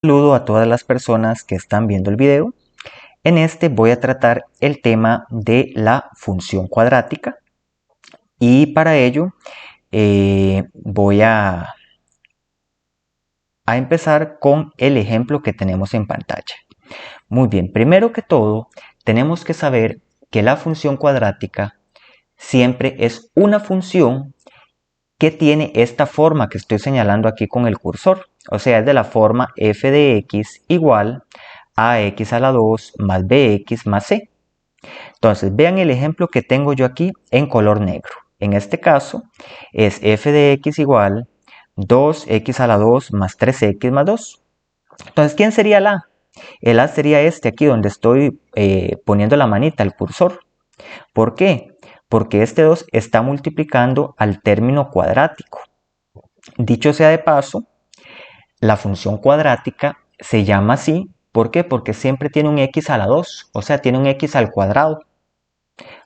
Saludo a todas las personas que están viendo el video. En este voy a tratar el tema de la función cuadrática y para ello voy a empezar con el ejemplo que tenemos en pantalla. Muy bien, primero que todo tenemos que saber que la función cuadrática siempre es una función que tiene esta forma que estoy señalando aquí con el cursor. O sea, es de la forma f de x igual a x a la 2 más bx más c. Entonces, vean el ejemplo que tengo yo aquí en color negro. En este caso, es f de x igual 2x a la 2 más 3x más 2. Entonces, ¿quién sería el a? El a sería este aquí donde estoy poniendo la manita, el cursor. ¿Por qué? Porque este 2 está multiplicando al término cuadrático. Dicho sea de paso, la función cuadrática se llama así. ¿Por qué? Porque siempre tiene un x a la 2, o sea, tiene un x al cuadrado.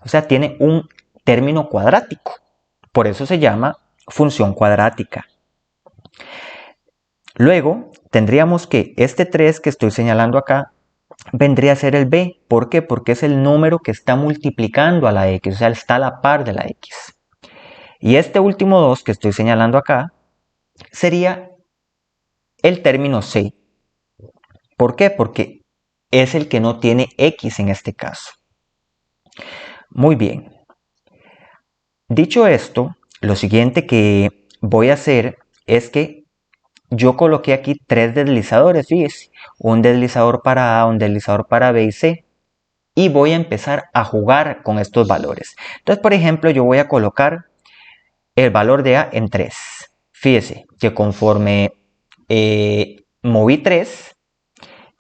O sea, tiene un término cuadrático. Por eso se llama función cuadrática. Luego, tendríamos que este 3 que estoy señalando acá vendría a ser el b. ¿Por qué? Porque es el número que está multiplicando a la x, o sea, está a la par de la x. Y este último 2 que estoy señalando acá sería el término c. ¿Por qué? Porque es el que no tiene x en este caso. Muy bien. Dicho esto, lo siguiente que voy a hacer es que yo coloqué aquí 3 deslizadores, fíjense. Un deslizador para A, un deslizador para B y C. Y voy a empezar a jugar con estos valores. Entonces, por ejemplo, yo voy a colocar el valor de A en 3. Fíjese que conforme moví 3,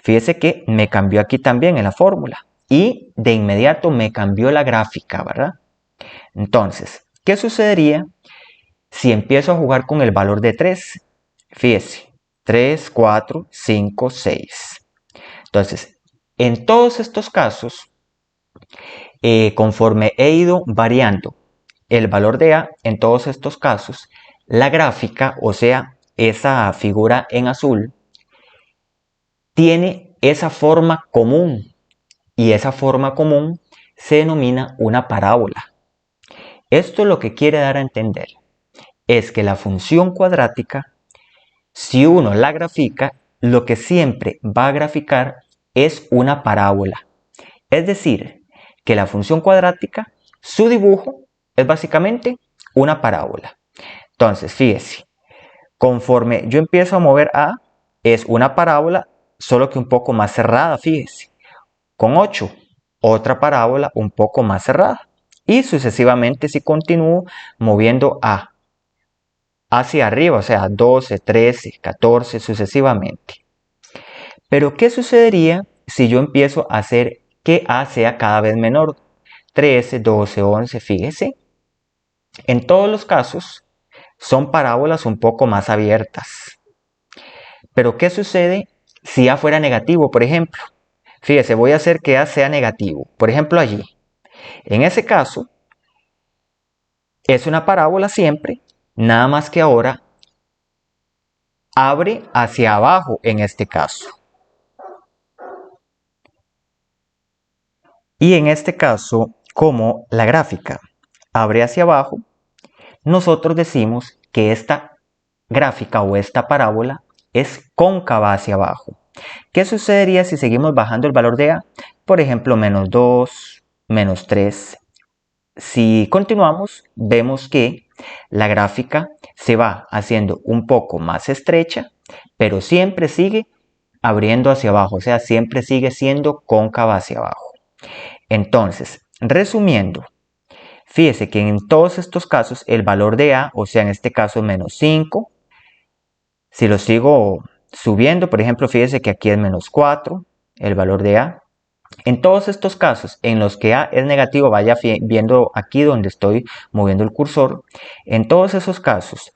fíjese que me cambió aquí también en la fórmula. Y de inmediato me cambió la gráfica, ¿verdad? Entonces, ¿qué sucedería si empiezo a jugar con el valor de 3? Fíjese, 3, 4, 5, 6. Entonces, en todos estos casos, conforme he ido variando el valor de A, en todos estos casos, la gráfica, o sea, esa figura en azul, tiene esa forma común. Y esa forma común se denomina una parábola. Esto lo que quiere dar a entender es que la función cuadrática, si uno la grafica, lo que siempre va a graficar es una parábola. Es decir, que la función cuadrática, su dibujo es básicamente una parábola. Entonces, fíjese, conforme yo empiezo a mover A, es una parábola, solo que un poco más cerrada, fíjese. Con 8, otra parábola un poco más cerrada. Y sucesivamente si continúo moviendo A hacia arriba, o sea, 12, 13, 14, sucesivamente. Pero, ¿qué sucedería si yo empiezo a hacer que A sea cada vez menor? 13, 12, 11, fíjese. En todos los casos son parábolas un poco más abiertas. Pero, ¿qué sucede si A fuera negativo, por ejemplo? Fíjese, voy a hacer que A sea negativo. Por ejemplo, allí. En ese caso, es una parábola siempre, nada más que ahora abre hacia abajo en este caso. Y en este caso, como la gráfica abre hacia abajo, nosotros decimos que esta gráfica o esta parábola es cóncava hacia abajo. ¿Qué sucedería si seguimos bajando el valor de A? Por ejemplo, menos 2, menos 3. Si continuamos, vemos que la gráfica se va haciendo un poco más estrecha, pero siempre sigue abriendo hacia abajo, o sea, siempre sigue siendo cóncava hacia abajo. Entonces, resumiendo, fíjese que en todos estos casos el valor de A, o sea, en este caso menos 5, si lo sigo subiendo, por ejemplo, fíjese que aquí es menos 4, el valor de A. En todos estos casos en los que A es negativo, vaya viendo aquí donde estoy moviendo el cursor, en todos esos casos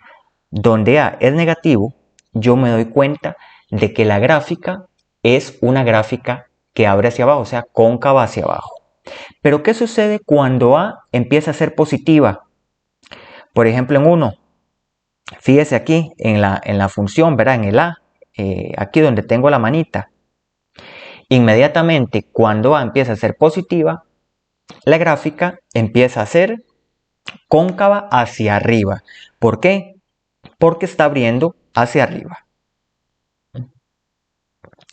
donde A es negativo, yo me doy cuenta de que la gráfica es una gráfica que abre hacia abajo, o sea, cóncava hacia abajo. Pero ¿qué sucede cuando A empieza a ser positiva? Por ejemplo, en 1, fíjese aquí en la función, ¿verdad? En el A, aquí donde tengo la manita. Inmediatamente cuando A empieza a ser positiva, la gráfica empieza a ser cóncava hacia arriba. ¿Por qué? Porque está abriendo hacia arriba.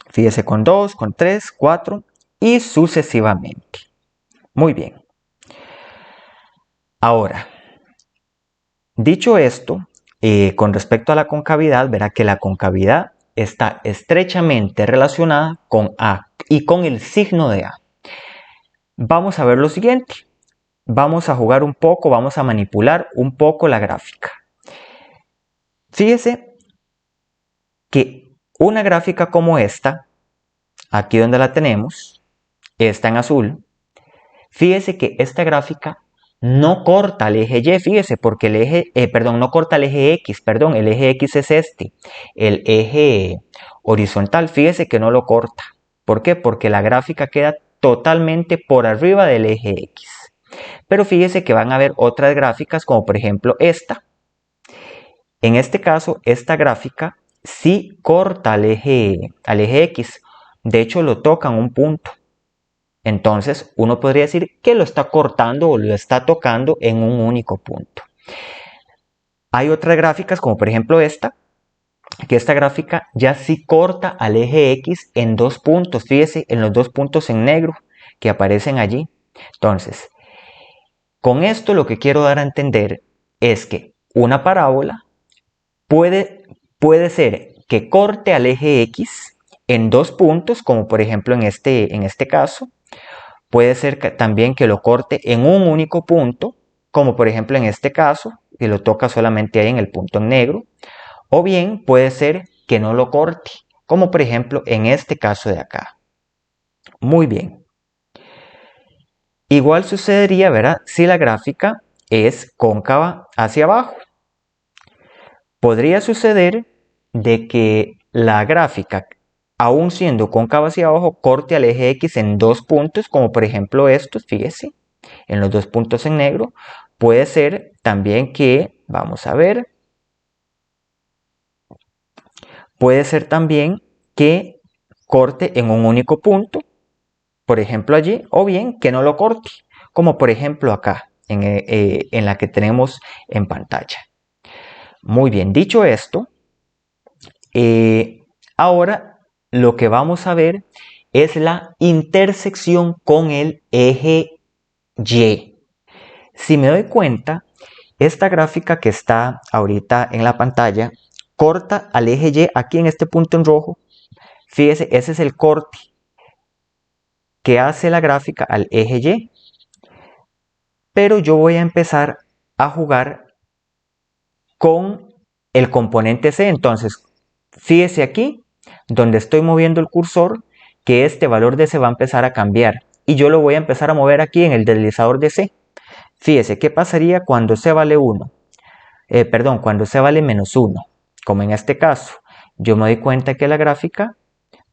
Fíjese con 2, con 3, 4 y sucesivamente. Muy bien. Ahora, dicho esto, con respecto a la concavidad, verá que la concavidad está estrechamente relacionada con A y con el signo de A. Vamos a ver lo siguiente. Vamos a jugar un poco, vamos a manipular un poco la gráfica. Fíjese que una gráfica como esta, aquí donde la tenemos, está en azul. Fíjese que esta gráfica no corta el eje Y, fíjese, porque el eje, no corta el eje X, perdón, el eje X es este, el eje horizontal, fíjese que no lo corta. ¿Por qué? Porque la gráfica queda totalmente por arriba del eje X. Pero fíjese que van a haber otras gráficas, como por ejemplo esta. En este caso, esta gráfica sí corta al eje X, de hecho lo toca en un punto. Entonces, uno podría decir que lo está cortando o lo está tocando en un único punto. Hay otras gráficas, como por ejemplo esta, que esta gráfica ya sí corta al eje X en 2 puntos. Fíjese en los 2 puntos en negro que aparecen allí. Entonces, con esto lo que quiero dar a entender es que una parábola puede ser que corte al eje X en 2 puntos, como por ejemplo en este caso. Puede ser también que lo corte en un único punto, como por ejemplo en este caso, que lo toca solamente ahí en el punto en negro. O bien puede ser que no lo corte, como por ejemplo en este caso de acá. Muy bien. Igual sucedería, ¿verdad? Si la gráfica es cóncava hacia abajo. Podría suceder de que la gráfica, aún siendo cóncava hacia abajo, corte al eje X en 2 puntos, como por ejemplo estos, fíjese, en los 2 puntos en negro. Puede ser también que, vamos a ver, puede ser también que corte en un único punto, por ejemplo allí, o bien que no lo corte, como por ejemplo acá, en la que tenemos en pantalla. Muy bien, dicho esto, ahora lo que vamos a ver es la intersección con el eje Y. Si me doy cuenta, esta gráfica que está ahorita en la pantalla corta al eje Y aquí en este punto en rojo. Fíjese, ese es el corte que hace la gráfica al eje Y. Pero yo voy a empezar a jugar con el componente C. Entonces, fíjese aquí, donde estoy moviendo el cursor, que este valor de C va a empezar a cambiar. Y yo lo voy a empezar a mover aquí en el deslizador de C. Fíjese, ¿qué pasaría cuando C vale 1? Cuando C vale menos 1. Como en este caso, yo me doy cuenta que la gráfica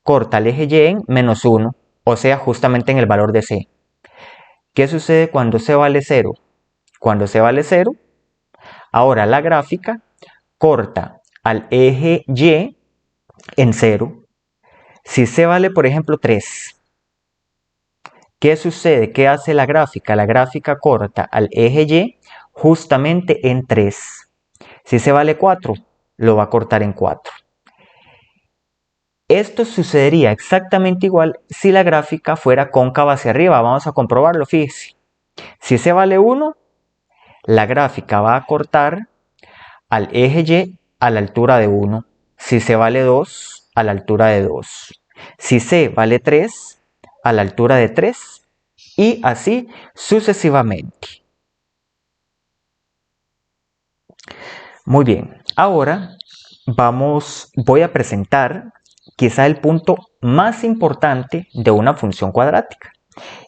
corta el eje Y en menos 1, o sea, justamente en el valor de C. ¿Qué sucede cuando C vale 0? Cuando C vale 0, ahora la gráfica corta al eje Y en 0. Si C vale, por ejemplo, 3, ¿qué sucede? ¿Qué hace la gráfica? La gráfica corta al eje Y justamente en 3. Si C vale 4, lo va a cortar en 4. Esto sucedería exactamente igual si la gráfica fuera cóncava hacia arriba. Vamos a comprobarlo, fíjese. Si C vale 1, la gráfica va a cortar al eje Y a la altura de 1. Si C vale 2, a la altura de 2. Si C vale 3, a la altura de 3. Y así sucesivamente. Muy bien, ahora voy a presentar quizá el punto más importante de una función cuadrática.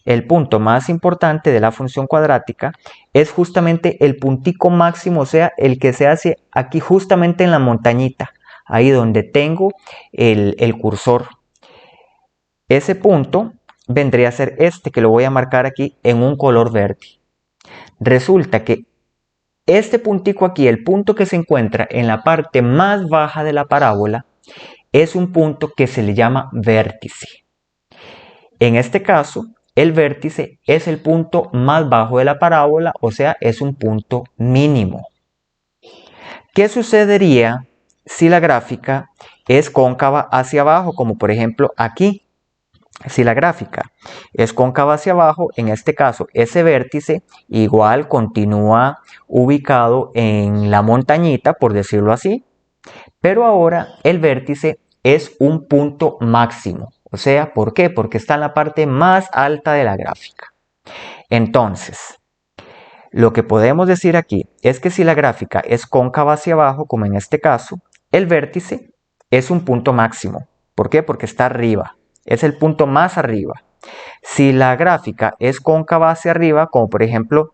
El punto más importante de la función cuadrática es justamente el puntico máximo, o sea, el que se hace aquí justamente en la montañita, ahí donde tengo el cursor. Ese punto vendría a ser este, que lo voy a marcar aquí en un color verde. Resulta que este puntico aquí, el punto que se encuentra en la parte más baja de la parábola, es un punto que se le llama vértice. En este caso, el vértice es el punto más bajo de la parábola, o sea, es un punto mínimo. ¿Qué sucedería si la gráfica es cóncava hacia abajo, como por ejemplo aquí? Si la gráfica es cóncava hacia abajo, en este caso ese vértice igual continúa ubicado en la montañita, por decirlo así, pero ahora el vértice es un punto máximo. O sea, ¿por qué? Porque está en la parte más alta de la gráfica. Entonces, lo que podemos decir aquí es que si la gráfica es cóncava hacia abajo, como en este caso, el vértice es un punto máximo. ¿Por qué? Porque está arriba. Es el punto más arriba. Si la gráfica es cóncava hacia arriba, como por ejemplo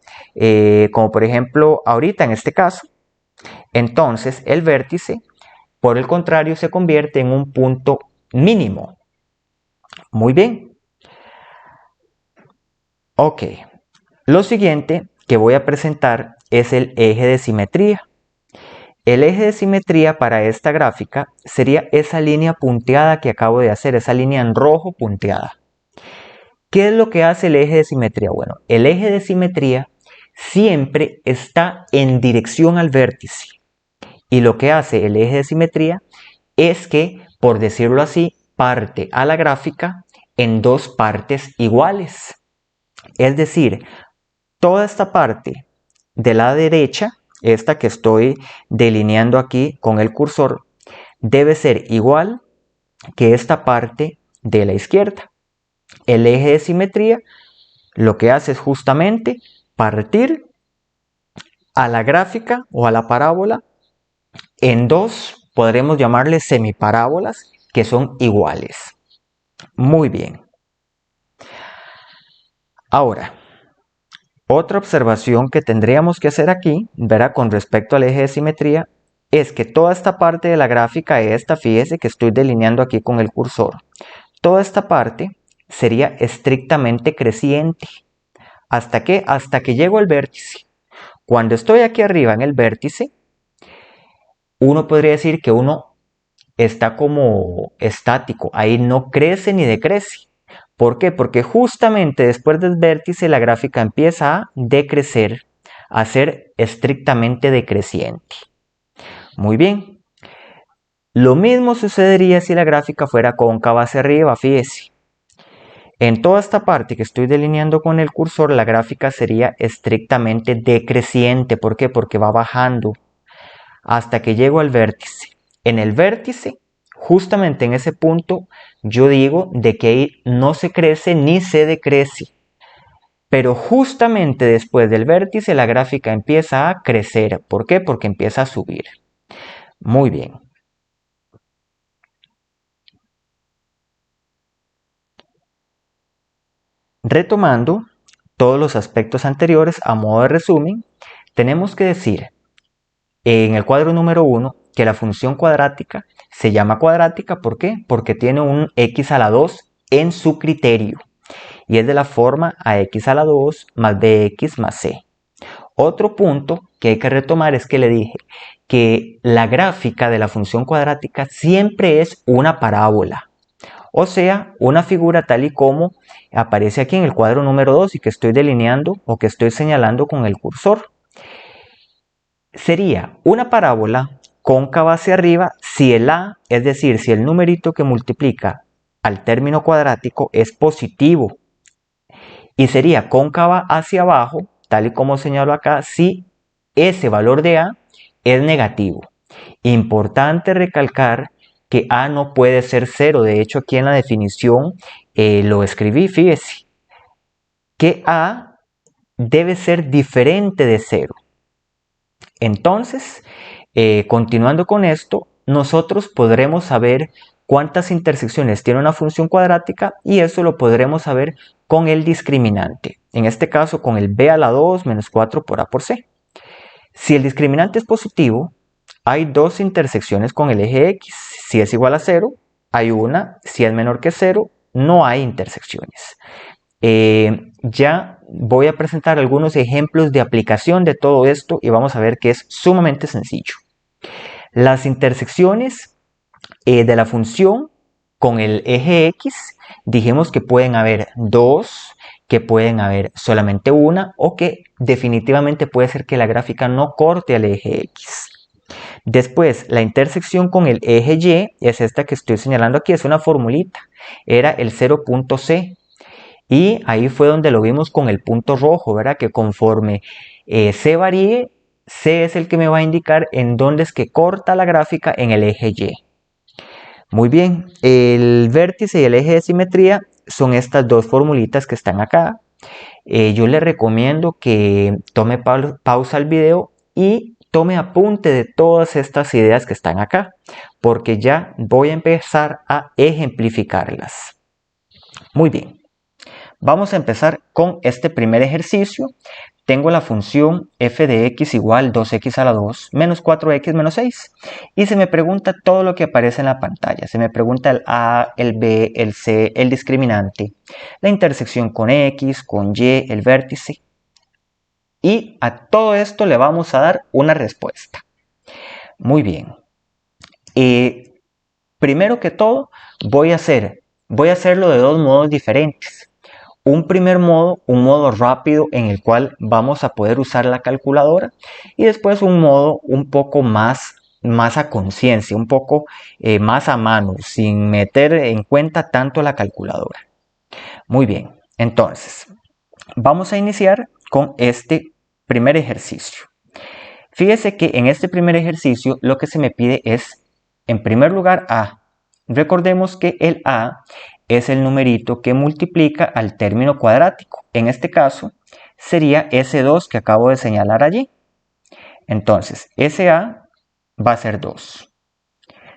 ahorita en este caso, entonces el vértice, por el contrario, se convierte en un punto mínimo. Muy bien. Ok. Lo siguiente que voy a presentar es el eje de simetría. El eje de simetría para esta gráfica sería esa línea punteada que acabo de hacer, esa línea en rojo punteada. ¿Qué es lo que hace el eje de simetría? Bueno, el eje de simetría siempre está en dirección al vértice. Y lo que hace el eje de simetría es que, por decirlo así, parte a la gráfica en dos partes iguales. Es decir, toda esta parte de la derecha, esta que estoy delineando aquí con el cursor, debe ser igual que esta parte de la izquierda. El eje de simetría lo que hace es justamente partir a la gráfica o a la parábola en dos, podremos llamarle semiparábolas, que son iguales. Muy bien. Ahora, otra observación que tendríamos que hacer aquí, verá, con respecto al eje de simetría, es que toda esta parte de la gráfica, fíjese que estoy delineando aquí con el cursor, toda esta parte sería estrictamente creciente. ¿Hasta qué? Hasta que llego al vértice. Cuando estoy aquí arriba en el vértice, uno podría decir que uno está como estático, ahí no crece ni decrece. ¿Por qué? Porque justamente después del vértice la gráfica empieza a decrecer, a ser estrictamente decreciente. Muy bien. Lo mismo sucedería si la gráfica fuera cóncava hacia arriba, fíjese. En toda esta parte que estoy delineando con el cursor, la gráfica sería estrictamente decreciente. ¿Por qué? Porque va bajando hasta que llego al vértice. En el vértice, justamente en ese punto, yo digo de que ahí no se crece ni se decrece. Pero justamente después del vértice la gráfica empieza a crecer. ¿Por qué? Porque empieza a subir. Muy bien. Retomando todos los aspectos anteriores a modo de resumen, tenemos que decir en el cuadro número 1 que la función cuadrática se llama cuadrática. ¿Por qué? Porque tiene un x a la 2 en su criterio y es de la forma ax a la 2 más bx más c. Otro punto que hay que retomar es que le dije que la gráfica de la función cuadrática siempre es una parábola. O sea, una figura tal y como aparece aquí en el cuadro número 2 y que estoy delineando o que estoy señalando con el cursor. Sería una parábola cóncava hacia arriba si el a, es decir, si el numerito que multiplica al término cuadrático es positivo. Y sería cóncava hacia abajo, tal y como señalo acá, si ese valor de a es negativo. Importante recalcar que a no puede ser 0. De hecho, aquí en la definición lo escribí, fíjese, que a debe ser diferente de 0. Entonces, continuando con esto, nosotros podremos saber cuántas intersecciones tiene una función cuadrática y eso lo podremos saber con el discriminante. En este caso, con el b a la 2 menos 4 por a por c. Si el discriminante es positivo, hay dos intersecciones con el eje x. Si es igual a 0, hay una. Si es menor que 0, no hay intersecciones. Ya voy a presentar algunos ejemplos de aplicación de todo esto y vamos a ver que es sumamente sencillo. Las intersecciones de la función con el eje X, dijimos que pueden haber dos, que pueden haber solamente una o que definitivamente puede ser que la gráfica no corte al eje X. Después, la intersección con el eje Y es esta que estoy señalando aquí, es una formulita, era el 0.C. Y ahí fue donde lo vimos con el punto rojo, ¿verdad? Que conforme C varíe, C es el que me va a indicar en dónde es que corta la gráfica en el eje Y. Muy bien, el vértice y el eje de simetría son estas dos formulitas que están acá. Yo le recomiendo que tome pausa al video y tome apunte de todas estas ideas que están acá, porque ya voy a empezar a ejemplificarlas. Muy bien. Vamos a empezar con este primer ejercicio. Tengo la función f de x igual 2x a la 2 menos 4x menos 6. Y se me pregunta todo lo que aparece en la pantalla. Se me pregunta el a, el b, el c, el discriminante, la intersección con x, con y, el vértice. Y a todo esto le vamos a dar una respuesta. Muy bien. Primero que todo, voy a hacerlo de dos modos diferentes. Un primer modo, un modo rápido en el cual vamos a poder usar la calculadora, y después un modo un poco más a conciencia, un poco más a mano, sin meter en cuenta tanto la calculadora. Muy bien, entonces vamos a iniciar con este primer ejercicio. Fíjese que en este primer ejercicio lo que se me pide es, en primer lugar, A. Recordemos que el A es el numerito que multiplica al término cuadrático. En este caso, sería ese 2 que acabo de señalar allí. Entonces, ese A va a ser 2.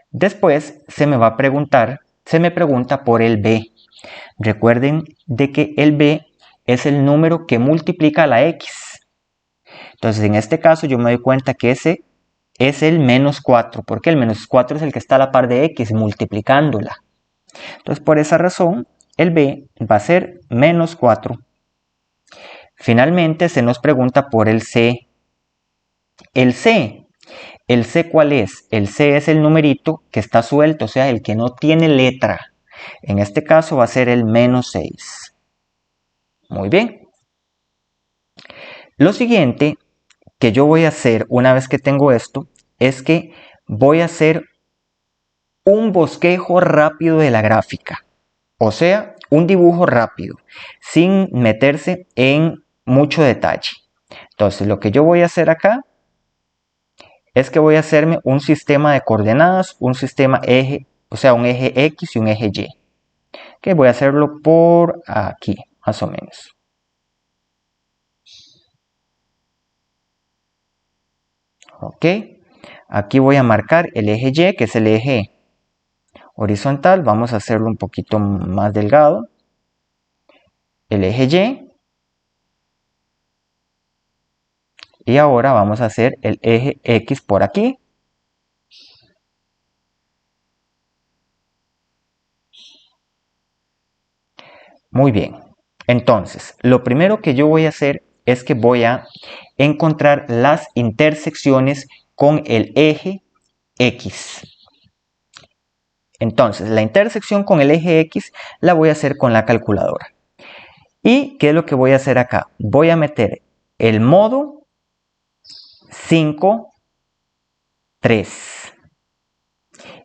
Después se me pregunta por el B. Recuerden de que el B es el número que multiplica a la X. Entonces, en este caso yo me doy cuenta que ese es el menos 4, porque el menos 4 es el que está a la par de X, multiplicándola. Entonces, por esa razón, el B va a ser menos 4. Finalmente, se nos pregunta por el C. ¿El C cuál es? El C es el numerito que está suelto, o sea, el que no tiene letra. En este caso va a ser el menos 6. Muy bien. Lo siguiente que yo voy a hacer una vez que tengo esto es que voy a hacer un bosquejo rápido de la gráfica, o sea, un dibujo rápido, sin meterse en mucho detalle. Entonces, lo que yo voy a hacer acá es que voy a hacerme un sistema de coordenadas, un sistema eje, o sea, un eje X y un eje Y. Que voy a hacerlo por aquí, más o menos. Ok, aquí voy a marcar el eje Y, que es el eje horizontal. Vamos a hacerlo un poquito más delgado. El eje Y. Y ahora vamos a hacer el eje X por aquí. Muy bien. Entonces, lo primero que yo voy a hacer es que voy a encontrar las intersecciones con el eje X. Entonces, la intersección con el eje X la voy a hacer con la calculadora. ¿Y qué es lo que voy a hacer acá? Voy a meter el modo 5, 3.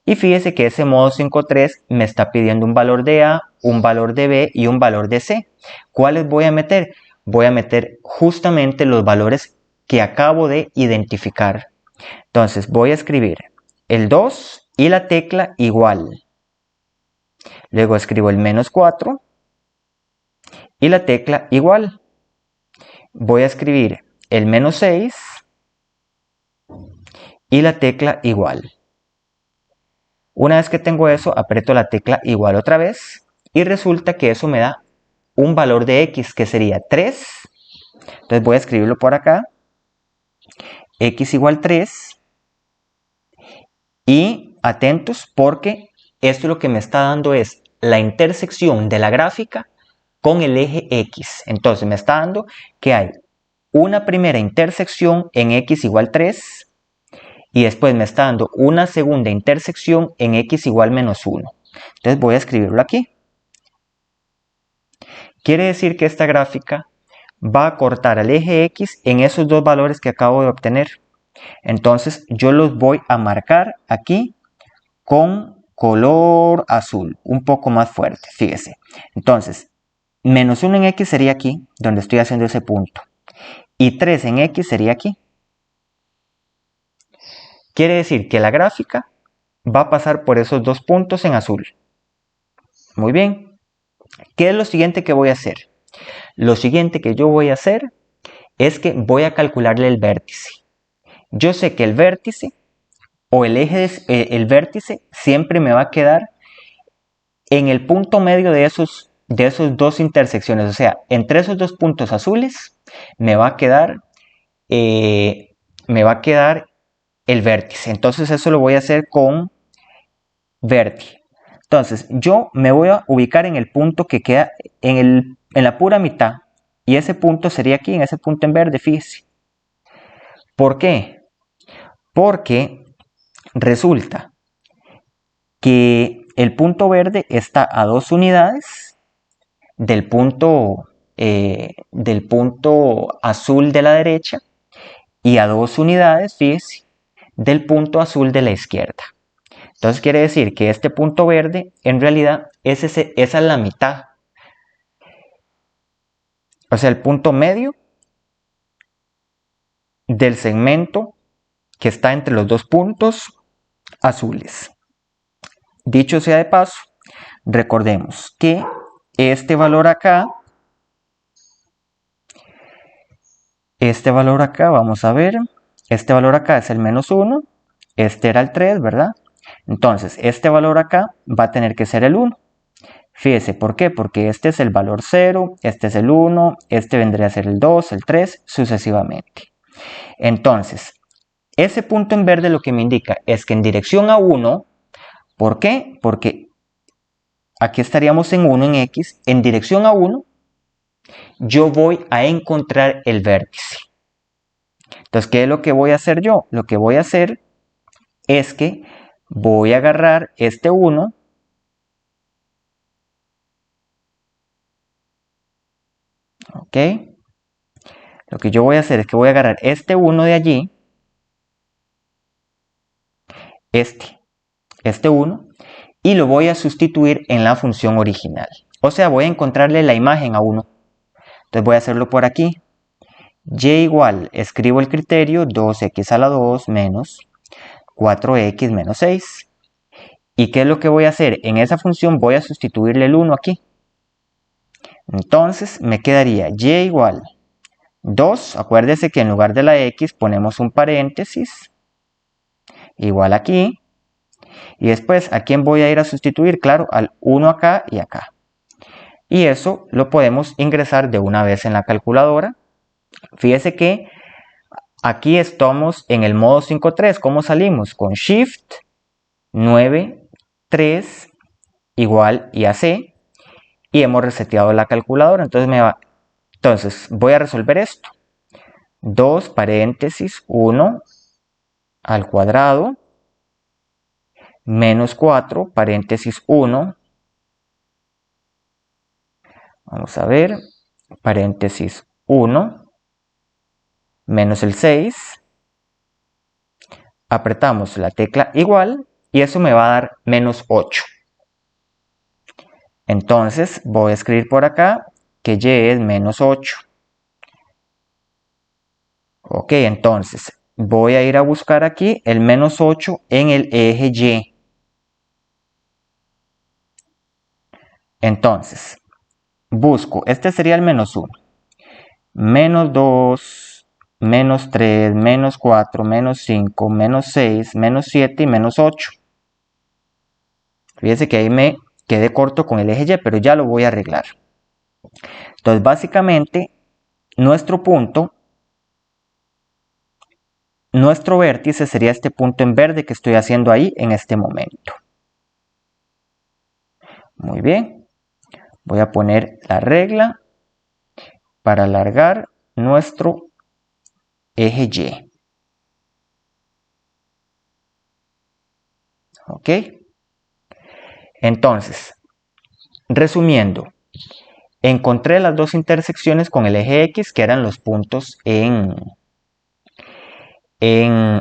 Y fíjese que ese modo 5.3 me está pidiendo un valor de A, un valor de B y un valor de C. ¿Cuáles voy a meter? Voy a meter justamente los valores que acabo de identificar. Entonces voy a escribir el 2 y la tecla igual. Luego escribo el menos 4 y la tecla igual. Voy a escribir el menos 6 y la tecla igual. Una vez que tengo eso, aprieto la tecla igual otra vez y resulta que eso me da un valor de X que sería 3. Entonces voy a escribirlo por acá. X igual 3. Y atentos porque esto lo que me está dando es la intersección de la gráfica con el eje X. Entonces me está dando que hay una primera intersección en X igual 3 y después me está dando una segunda intersección en x igual menos 1. Entonces voy a escribirlo aquí. Quiere decir que esta gráfica va a cortar al eje x en esos dos valores que acabo de obtener. Entonces yo los voy a marcar aquí con color azul, un poco más fuerte, fíjese. Entonces, menos 1 en x sería aquí, donde estoy haciendo ese punto. Y 3 en x sería aquí. Quiere decir que la gráfica va a pasar por esos dos puntos en azul. Muy bien. ¿Qué es lo siguiente que voy a hacer? Lo siguiente que yo voy a hacer es que voy a calcularle el vértice. Yo sé que el vértice o el eje, el vértice siempre me va a quedar en el punto medio de esos dos intersecciones. O sea, entre esos dos puntos azules me va a quedar el vértice. Entonces eso lo voy a hacer con vértice. Entonces yo me voy a ubicar en el punto que queda en la pura mitad. Y ese punto sería aquí, en ese punto en verde, fíjese. ¿Por qué? Porque resulta que el punto verde está a 2 unidades del punto azul de la derecha y a 2 unidades, fíjese, del punto azul de la izquierda. Entonces quiere decir que este punto verde en realidad esa es la mitad. O sea, el punto medio del segmento que está entre los dos puntos azules. Dicho sea de paso, recordemos que este valor acá, vamos a ver, este valor acá es el menos 1, este era el 3, ¿verdad? Entonces, este valor acá va a tener que ser el 1. Fíjese, ¿por qué? Porque este es el valor 0, este es el 1, este vendría a ser el 2, el 3, sucesivamente. Entonces, ese punto en verde lo que me indica es que en dirección a 1, ¿por qué? Porque aquí estaríamos en 1 en x, en dirección a 1, yo voy a encontrar el vértice. Entonces, ¿qué es lo que voy a hacer yo? Lo que voy a hacer es que voy a agarrar este 1, ¿ok? Lo que yo voy a hacer es que voy a agarrar este 1 de allí, este 1, y lo voy a sustituir en la función original. O sea, voy a encontrarle la imagen a 1. Entonces voy a hacerlo por aquí. Y igual, escribo el criterio 2x a la 2 menos 4x menos 6. ¿Y qué es lo que voy a hacer? En esa función voy a sustituirle el 1 aquí. Entonces me quedaría y igual 2, acuérdese que en lugar de la x ponemos un paréntesis, igual aquí. Y después, ¿a quién voy a ir a sustituir? Claro, al 1 acá y acá. Y eso lo podemos ingresar de una vez en la calculadora. Fíjese que aquí estamos en el modo 5.3. ¿Cómo salimos? Con Shift 9, 3 igual y AC. Y hemos reseteado la calculadora. Entonces voy a resolver esto. 2 paréntesis 1 al cuadrado menos 4 paréntesis 1. Vamos a ver. Paréntesis 1 menos el 6. Apretamos la tecla igual y eso me va a dar menos 8. Entonces voy a escribir por acá que y es menos 8. Ok, entonces voy a ir a buscar aquí el menos 8 en el eje Y. Entonces, busco, este sería el menos 1. Menos 2, menos 3, menos 4, menos 5, menos 6, menos 7 y menos 8. Fíjense que ahí me quedé corto con el eje Y, pero ya lo voy a arreglar. Entonces, básicamente, nuestro vértice sería este punto en verde que estoy haciendo ahí en este momento. Muy bien. Voy a poner la regla para alargar nuestro eje Y. ¿Ok? Entonces, resumiendo, encontré las dos intersecciones con el eje X, que eran los puntos en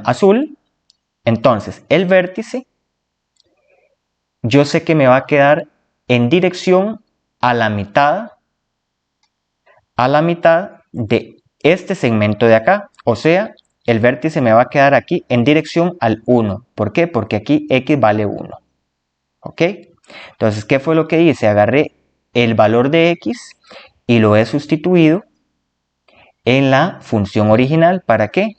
azul. Entonces, el vértice, yo sé que me va a quedar en dirección a la mitad de este segmento de acá. O sea, el vértice me va a quedar aquí en dirección al 1. ¿Por qué? Porque aquí X vale 1. ¿Ok? Entonces, ¿qué fue lo que hice? Agarré el valor de X y lo he sustituido en la función original. ¿Para qué?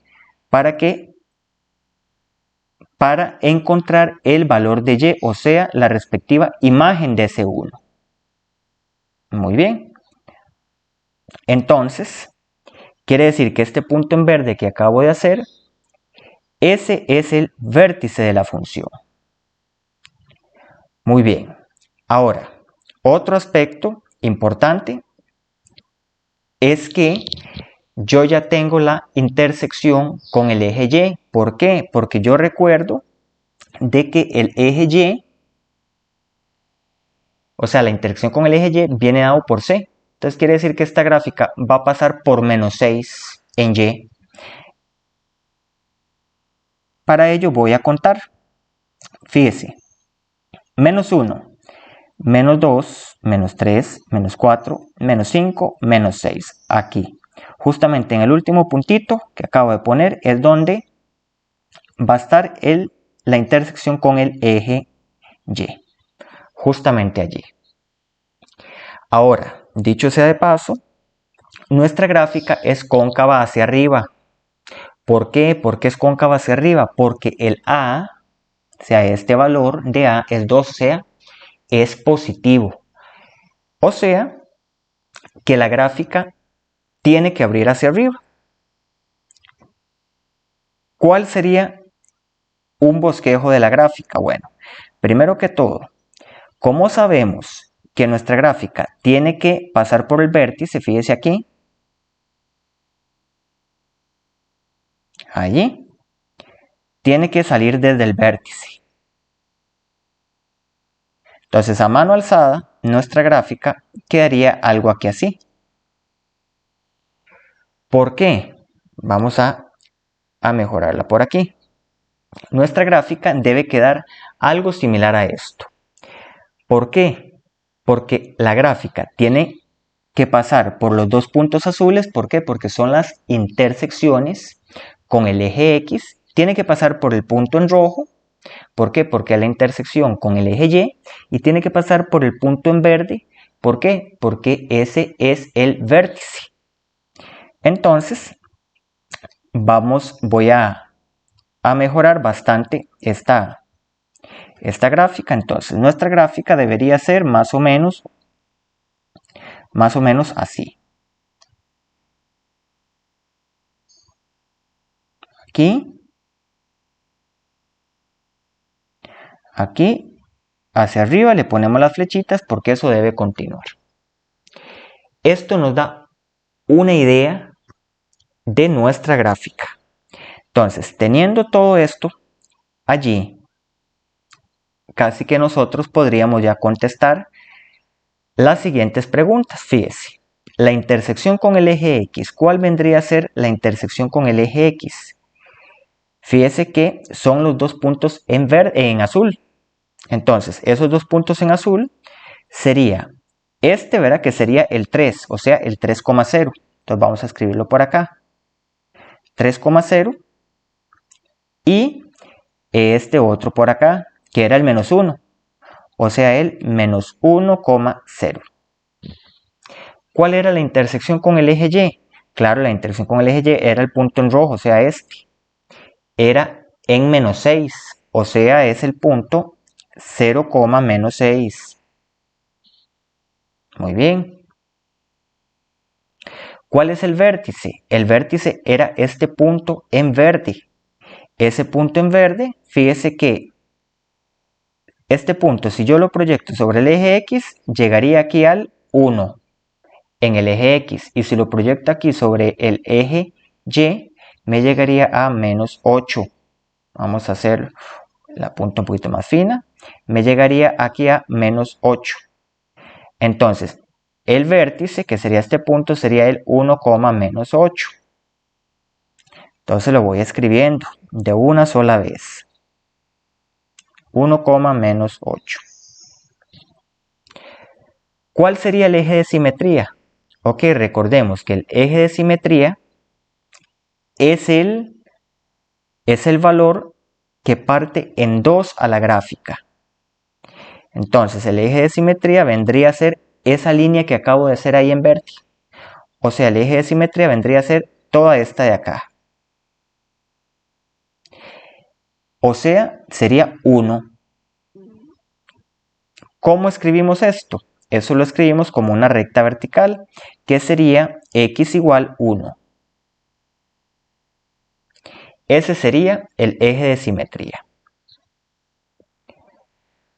Para encontrar el valor de Y, o sea, la respectiva imagen de ese 1. Muy bien. Entonces, quiere decir que este punto en verde que acabo de hacer, ese es el vértice de la función. Muy bien. Ahora, otro aspecto importante es que yo ya tengo la intersección con el eje Y. ¿Por qué? Porque yo recuerdo de que el eje Y, o sea, la intersección con el eje Y viene dado por C. Entonces quiere decir que esta gráfica va a pasar por menos 6 en Y. Para ello voy a contar. Fíjese, menos 1, menos 2, menos 3, menos 4, menos 5, menos 6. Aquí, justamente en el último puntito que acabo de poner, es donde va a estar la intersección con el eje Y. Justamente allí. Ahora, dicho sea de paso, nuestra gráfica es cóncava hacia arriba. ¿Por qué? ¿Por qué es cóncava hacia arriba? Porque el A, o sea, este valor de A es 2, o sea, es positivo. O sea, que la gráfica tiene que abrir hacia arriba. ¿Cuál sería un bosquejo de la gráfica? Bueno, primero que todo, ¿cómo sabemos que nuestra gráfica tiene que pasar por el vértice? Fíjese aquí. Allí. Tiene que salir desde el vértice. Entonces, a mano alzada, nuestra gráfica quedaría algo aquí así. ¿Por qué? Vamos a mejorarla por aquí. Nuestra gráfica debe quedar algo similar a esto. ¿Por qué? Porque la gráfica tiene que pasar por los dos puntos azules. ¿Por qué? Porque son las intersecciones con el eje X. Tiene que pasar por el punto en rojo. ¿Por qué? Porque es la intersección con el eje Y tiene que pasar por el punto en verde. ¿Por qué? Porque ese es el vértice. Entonces, voy a mejorar bastante esta gráfica. Entonces, nuestra gráfica debería ser más o menos así. Aquí hacia arriba le ponemos las flechitas porque eso debe continuar. Esto nos da una idea de nuestra gráfica. Entonces, teniendo todo esto allí, casi que nosotros podríamos ya contestar las siguientes preguntas. Fíjese, la intersección con el eje X, ¿cuál vendría a ser la intersección con el eje X? Fíjese que son los dos puntos en azul. Entonces, esos dos puntos en azul sería ¿verdad? Que sería el 3, o sea, el 3,0. Entonces vamos a escribirlo por acá. 3,0 y este otro por acá, que era el menos 1, o sea, el menos 1,0. ¿Cuál era la intersección con el eje Y? Claro, la intersección con el eje Y era el punto en rojo, o sea, este. Era en menos 6, o sea, es el punto 0,-6. Muy bien. ¿Cuál es el vértice? El vértice era este punto en verde. Ese punto en verde, fíjese que este punto, si yo lo proyecto sobre el eje X, llegaría aquí al 1 en el eje X. Y si lo proyecto aquí sobre el eje Y, me llegaría a menos 8. Vamos a hacer la punta un poquito más fina, me llegaría aquí a menos 8. Entonces, el vértice, que sería este punto, sería el 1, menos 8. Entonces lo voy escribiendo de una sola vez. 1, menos 8. ¿Cuál sería el eje de simetría? Ok, recordemos que el eje de simetría es el valor que parte en 2 a la gráfica. Entonces el eje de simetría vendría a ser esa línea que acabo de hacer ahí en vértice. O sea, el eje de simetría vendría a ser toda esta de acá. O sea, sería 1. ¿Cómo escribimos esto? Eso lo escribimos como una recta vertical, que sería x igual 1. Ese sería el eje de simetría.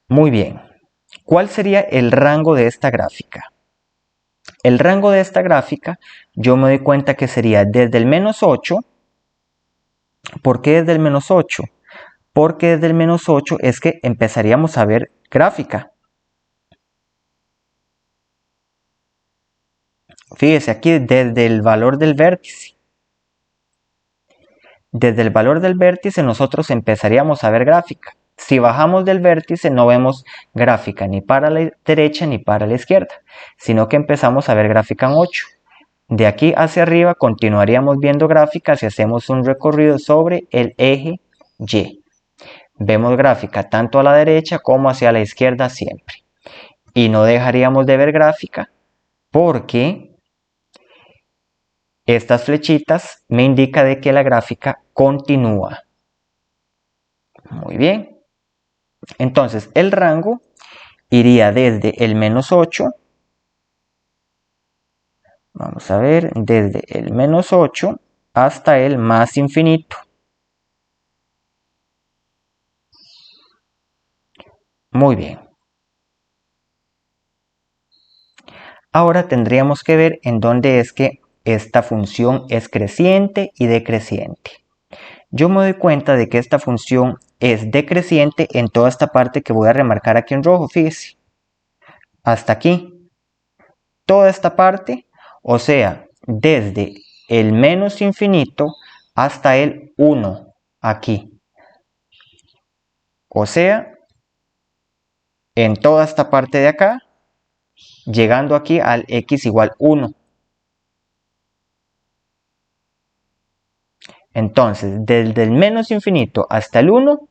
Muy bien. ¿Cuál sería el rango de esta gráfica? El rango de esta gráfica, yo me doy cuenta que sería desde el menos 8. ¿Por qué desde el menos 8? Porque desde el menos 8 es que empezaríamos a ver gráfica. Fíjese aquí desde el valor del vértice. Desde el valor del vértice nosotros empezaríamos a ver gráfica. Si bajamos del vértice no vemos gráfica ni para la derecha ni para la izquierda, sino que empezamos a ver gráfica en 8. De aquí hacia arriba continuaríamos viendo gráfica si hacemos un recorrido sobre el eje Y. Vemos gráfica tanto a la derecha como hacia la izquierda siempre. Y no dejaríamos de ver gráfica porque estas flechitas me indican de que la gráfica continúa. Muy bien. Entonces el rango iría desde el menos 8. Vamos a ver, desde el menos 8 hasta el más infinito. Muy bien. Ahora tendríamos que ver en dónde es que esta función es creciente y decreciente. Yo me doy cuenta de que esta función es decreciente en toda esta parte que voy a remarcar aquí en rojo, fíjese. Hasta aquí. Toda esta parte, o sea, desde el menos infinito hasta el 1 aquí. O sea, en toda esta parte de acá, llegando aquí al x igual 1. Entonces, desde el menos infinito hasta el 1,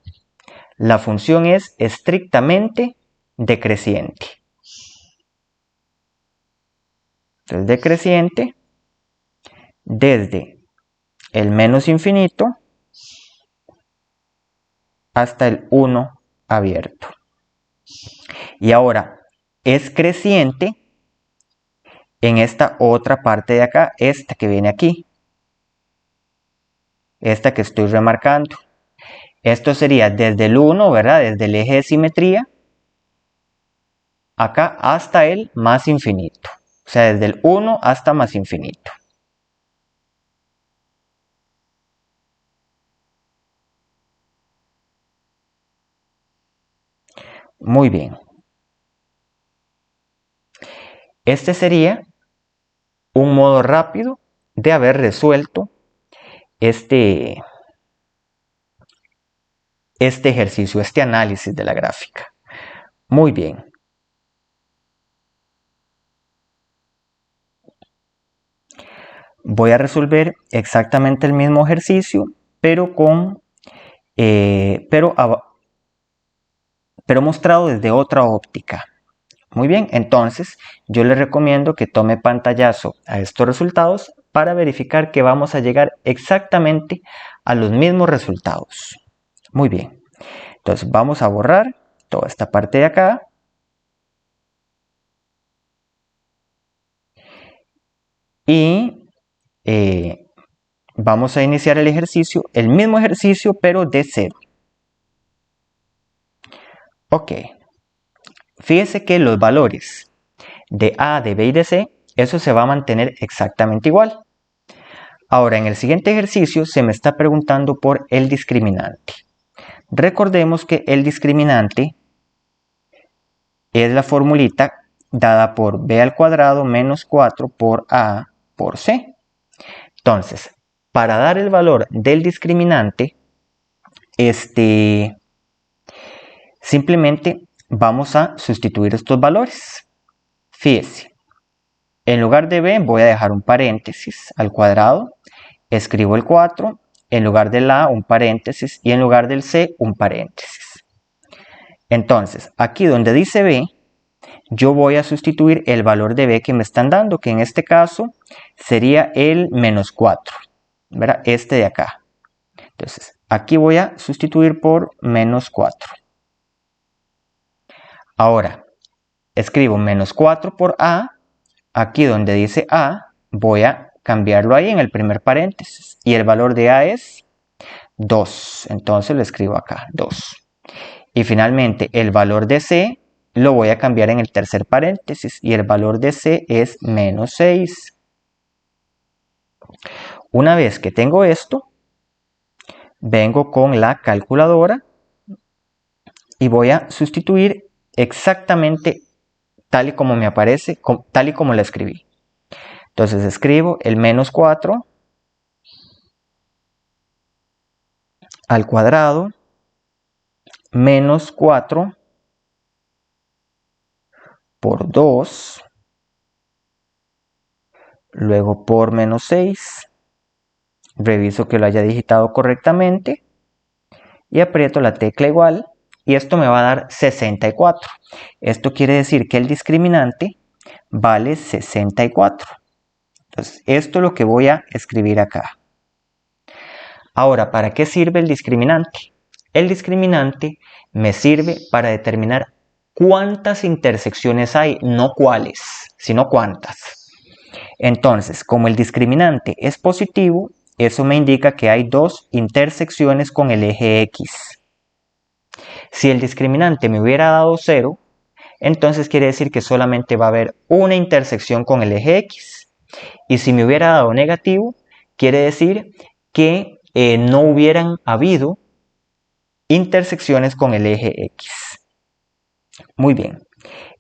la función es estrictamente decreciente. Entonces, decreciente desde el menos infinito hasta el 1 abierto. Y ahora, es creciente en esta otra parte de acá, esta que viene aquí. Esta que estoy remarcando. Esto sería desde el 1, ¿verdad? Desde el eje de simetría, acá hasta el más infinito. O sea, desde el 1 hasta más infinito. Muy bien. Este sería un modo rápido de haber resuelto este ejercicio, este análisis de la gráfica. Muy bien. Voy a resolver exactamente el mismo ejercicio, pero mostrado desde otra óptica. Muy bien, entonces yo les recomiendo que tome pantallazo a estos resultados para verificar que vamos a llegar exactamente a los mismos resultados. Muy bien, entonces vamos a borrar toda esta parte de acá. Y vamos a iniciar el ejercicio, el mismo ejercicio, pero de 0. Ok. Fíjese que los valores de A, de B y de C, eso se va a mantener exactamente igual. Ahora, en el siguiente ejercicio se me está preguntando por el discriminante. Recordemos que el discriminante es la formulita dada por b al cuadrado menos 4 por a por c. Entonces, para dar el valor del discriminante, simplemente vamos a sustituir estos valores. Fíjese, en lugar de b voy a dejar un paréntesis al cuadrado, escribo el 4, en lugar del a un paréntesis y en lugar del c un paréntesis. Entonces, aquí donde dice b, yo voy a sustituir el valor de b que me están dando, que en este caso sería el menos 4, ¿verdad? Este de acá. Entonces, aquí voy a sustituir por menos 4. Ahora, escribo menos 4 por a. Aquí donde dice a, voy a cambiarlo ahí en el primer paréntesis. Y el valor de a es 2. Entonces lo escribo acá, 2. Y finalmente, el valor de c lo voy a cambiar en el tercer paréntesis. Y el valor de c es menos 6. Una vez que tengo esto, vengo con la calculadora y voy a sustituir exactamente tal y como me aparece, tal y como lo escribí. Entonces escribo el menos 4 al cuadrado menos 4 por 2, luego por menos 6, reviso que lo haya digitado correctamente y aprieto la tecla igual y esto me va a dar 64. Esto quiere decir que el discriminante vale 64. Entonces, esto es lo que voy a escribir acá. Ahora, ¿para qué sirve el discriminante? El discriminante me sirve para determinar cuántas intersecciones hay, no cuáles, sino cuántas. Entonces, como el discriminante es positivo, eso me indica que hay dos intersecciones con el eje X. Si el discriminante me hubiera dado 0, entonces quiere decir que solamente va a haber una intersección con el eje X. Y si me hubiera dado negativo, quiere decir que no hubieran habido intersecciones con el eje X. Muy bien.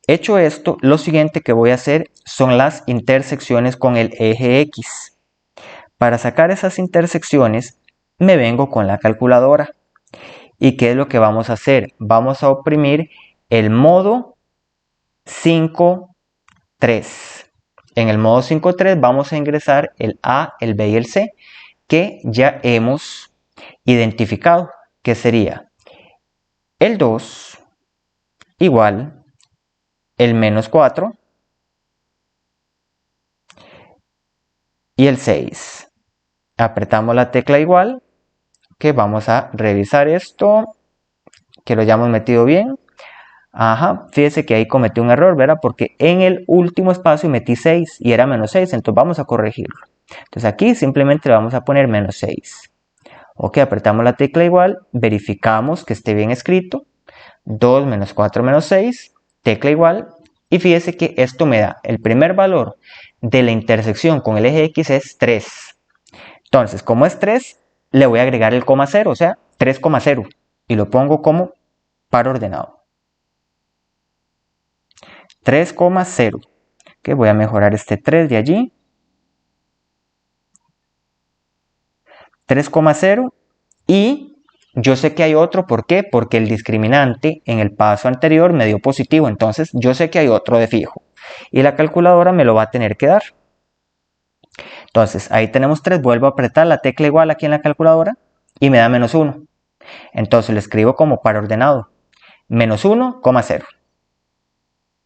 Hecho esto, lo siguiente que voy a hacer son las intersecciones con el eje X. Para sacar esas intersecciones, me vengo con la calculadora. ¿Y qué es lo que vamos a hacer? Vamos a oprimir el modo 5.3. En el modo 5.3 vamos a ingresar el A, el B y el C, que ya hemos identificado, que sería el 2 igual el menos 4 y el 6. Apretamos la tecla igual, que vamos a revisar esto, que lo hayamos metido bien. Ajá, fíjese que ahí cometí un error, ¿verdad? Porque en el último espacio metí 6 y era menos 6, entonces vamos a corregirlo. Entonces aquí simplemente le vamos a poner menos 6. Ok, apretamos la tecla igual, verificamos que esté bien escrito. 2 menos 4 menos 6, tecla igual. Y fíjese que esto me da el primer valor de la intersección con el eje X es 3. Entonces, como es 3, le voy a agregar el coma 0, o sea, 3,0. Y lo pongo como par ordenado. 3,0. Que voy a mejorar este 3 de allí. 3,0. Y yo sé que hay otro, ¿por qué? Porque el discriminante en el paso anterior me dio positivo, entonces yo sé que hay otro de fijo. Y la calculadora me lo va a tener que dar. Entonces, ahí tenemos 3, vuelvo a apretar la tecla igual aquí en la calculadora y me da menos 1. Entonces lo escribo como par ordenado. Menos 1,0.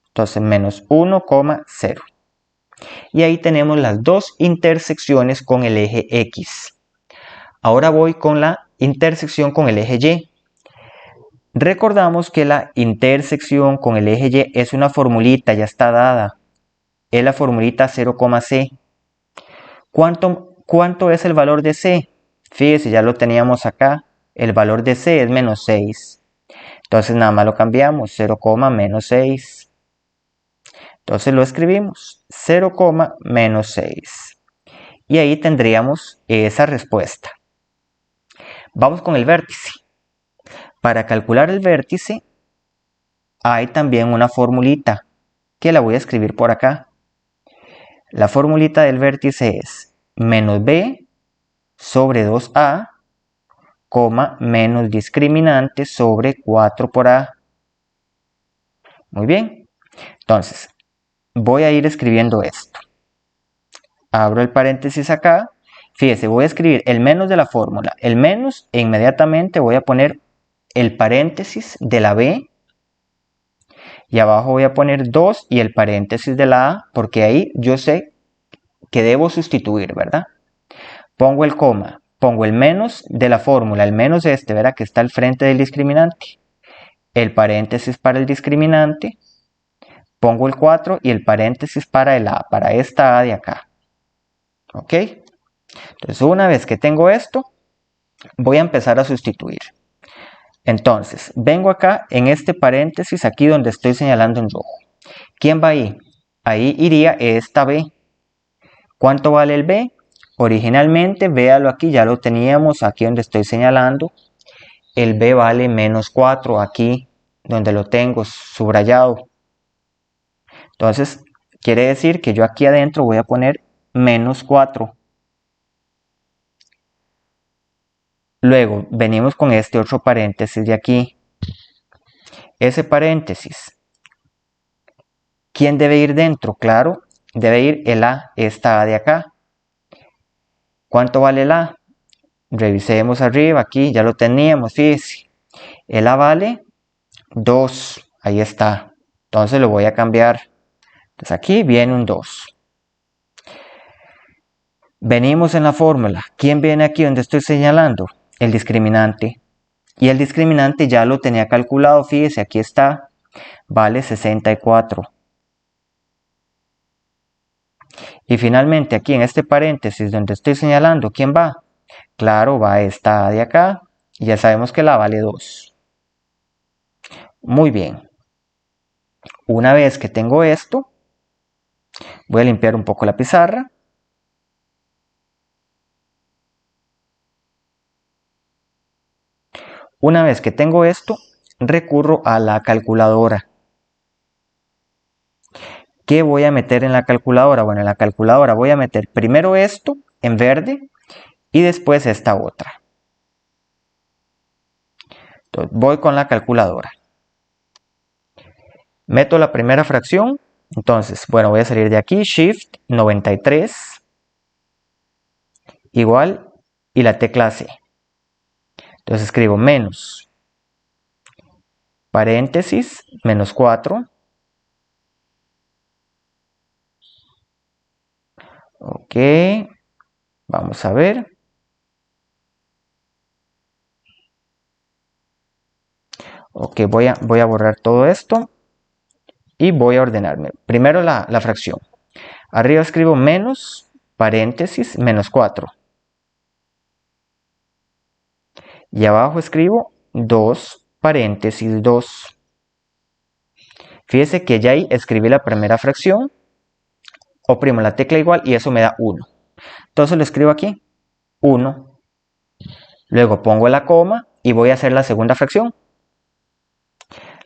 Entonces, menos 1,0. Y ahí tenemos las dos intersecciones con el eje X. Ahora voy con la intersección con el eje Y. Recordamos que la intersección con el eje Y es una formulita, ya está dada. Es la formulita 0,c. ¿Cuánto es el valor de c? Fíjese, ya lo teníamos acá. El valor de c es menos 6. Entonces nada más lo cambiamos, 0, menos 6. Entonces lo escribimos, 0, menos 6. Y ahí tendríamos esa respuesta. Vamos con el vértice. Para calcular el vértice hay también una formulita que la voy a escribir por acá. La formulita del vértice es menos b sobre 2a, menos discriminante sobre 4 por a. Muy bien. Entonces, voy a ir escribiendo esto. Abro el paréntesis acá. Fíjese, voy a escribir el menos de la fórmula. El menos, e inmediatamente voy a poner el paréntesis de la b. Y abajo voy a poner 2 y el paréntesis de la a, porque ahí yo sé que debo sustituir, ¿verdad? Pongo el coma, pongo el menos de la fórmula, el menos este, ¿verdad? Que está al frente del discriminante. El paréntesis para el discriminante. Pongo el 4 y el paréntesis para el a, para esta a de acá. ¿Ok? Entonces, una vez que tengo esto, voy a empezar a sustituir. Entonces, vengo acá en este paréntesis, aquí donde estoy señalando en rojo. ¿Quién va ahí? Ahí iría esta b. ¿Cuánto vale el b? Originalmente, véalo aquí, ya lo teníamos aquí donde estoy señalando. El b vale menos 4, aquí donde lo tengo subrayado. Entonces, quiere decir que yo aquí adentro voy a poner menos 4. Luego, venimos con este otro paréntesis de aquí. Ese paréntesis, ¿quién debe ir dentro? Claro, debe ir el a, esta a de acá. ¿Cuánto vale el a? Revisemos arriba, aquí ya lo teníamos, fíjese. El a vale 2, ahí está. Entonces lo voy a cambiar. Entonces aquí viene un 2. Venimos en la fórmula. ¿Quién viene aquí donde estoy señalando? El discriminante. Y el discriminante ya lo tenía calculado, fíjese, aquí está. Vale 64. Y finalmente aquí en este paréntesis donde estoy señalando, ¿quién va? Claro, va esta A de acá. Y ya sabemos que la vale 2. Muy bien. Una vez que tengo esto, voy a limpiar un poco la pizarra. Una vez que tengo esto, recurro a la calculadora. ¿Qué voy a meter en la calculadora? Bueno, en la calculadora voy a meter primero esto en verde y después esta otra. Entonces, voy con la calculadora. Meto la primera fracción. Entonces, bueno, voy a salir de aquí, Shift 93, igual, y la tecla C. Entonces escribo menos, paréntesis, menos 4. Ok, vamos a ver. Ok, voy a borrar todo esto y voy a ordenarme. Primero la fracción. Arriba escribo menos, paréntesis, menos 4. Y abajo escribo 2, paréntesis 2. Fíjese que ya ahí escribí la primera fracción. Oprimo la tecla igual y eso me da 1. Entonces lo escribo aquí, 1. Luego pongo la coma y voy a hacer la segunda fracción.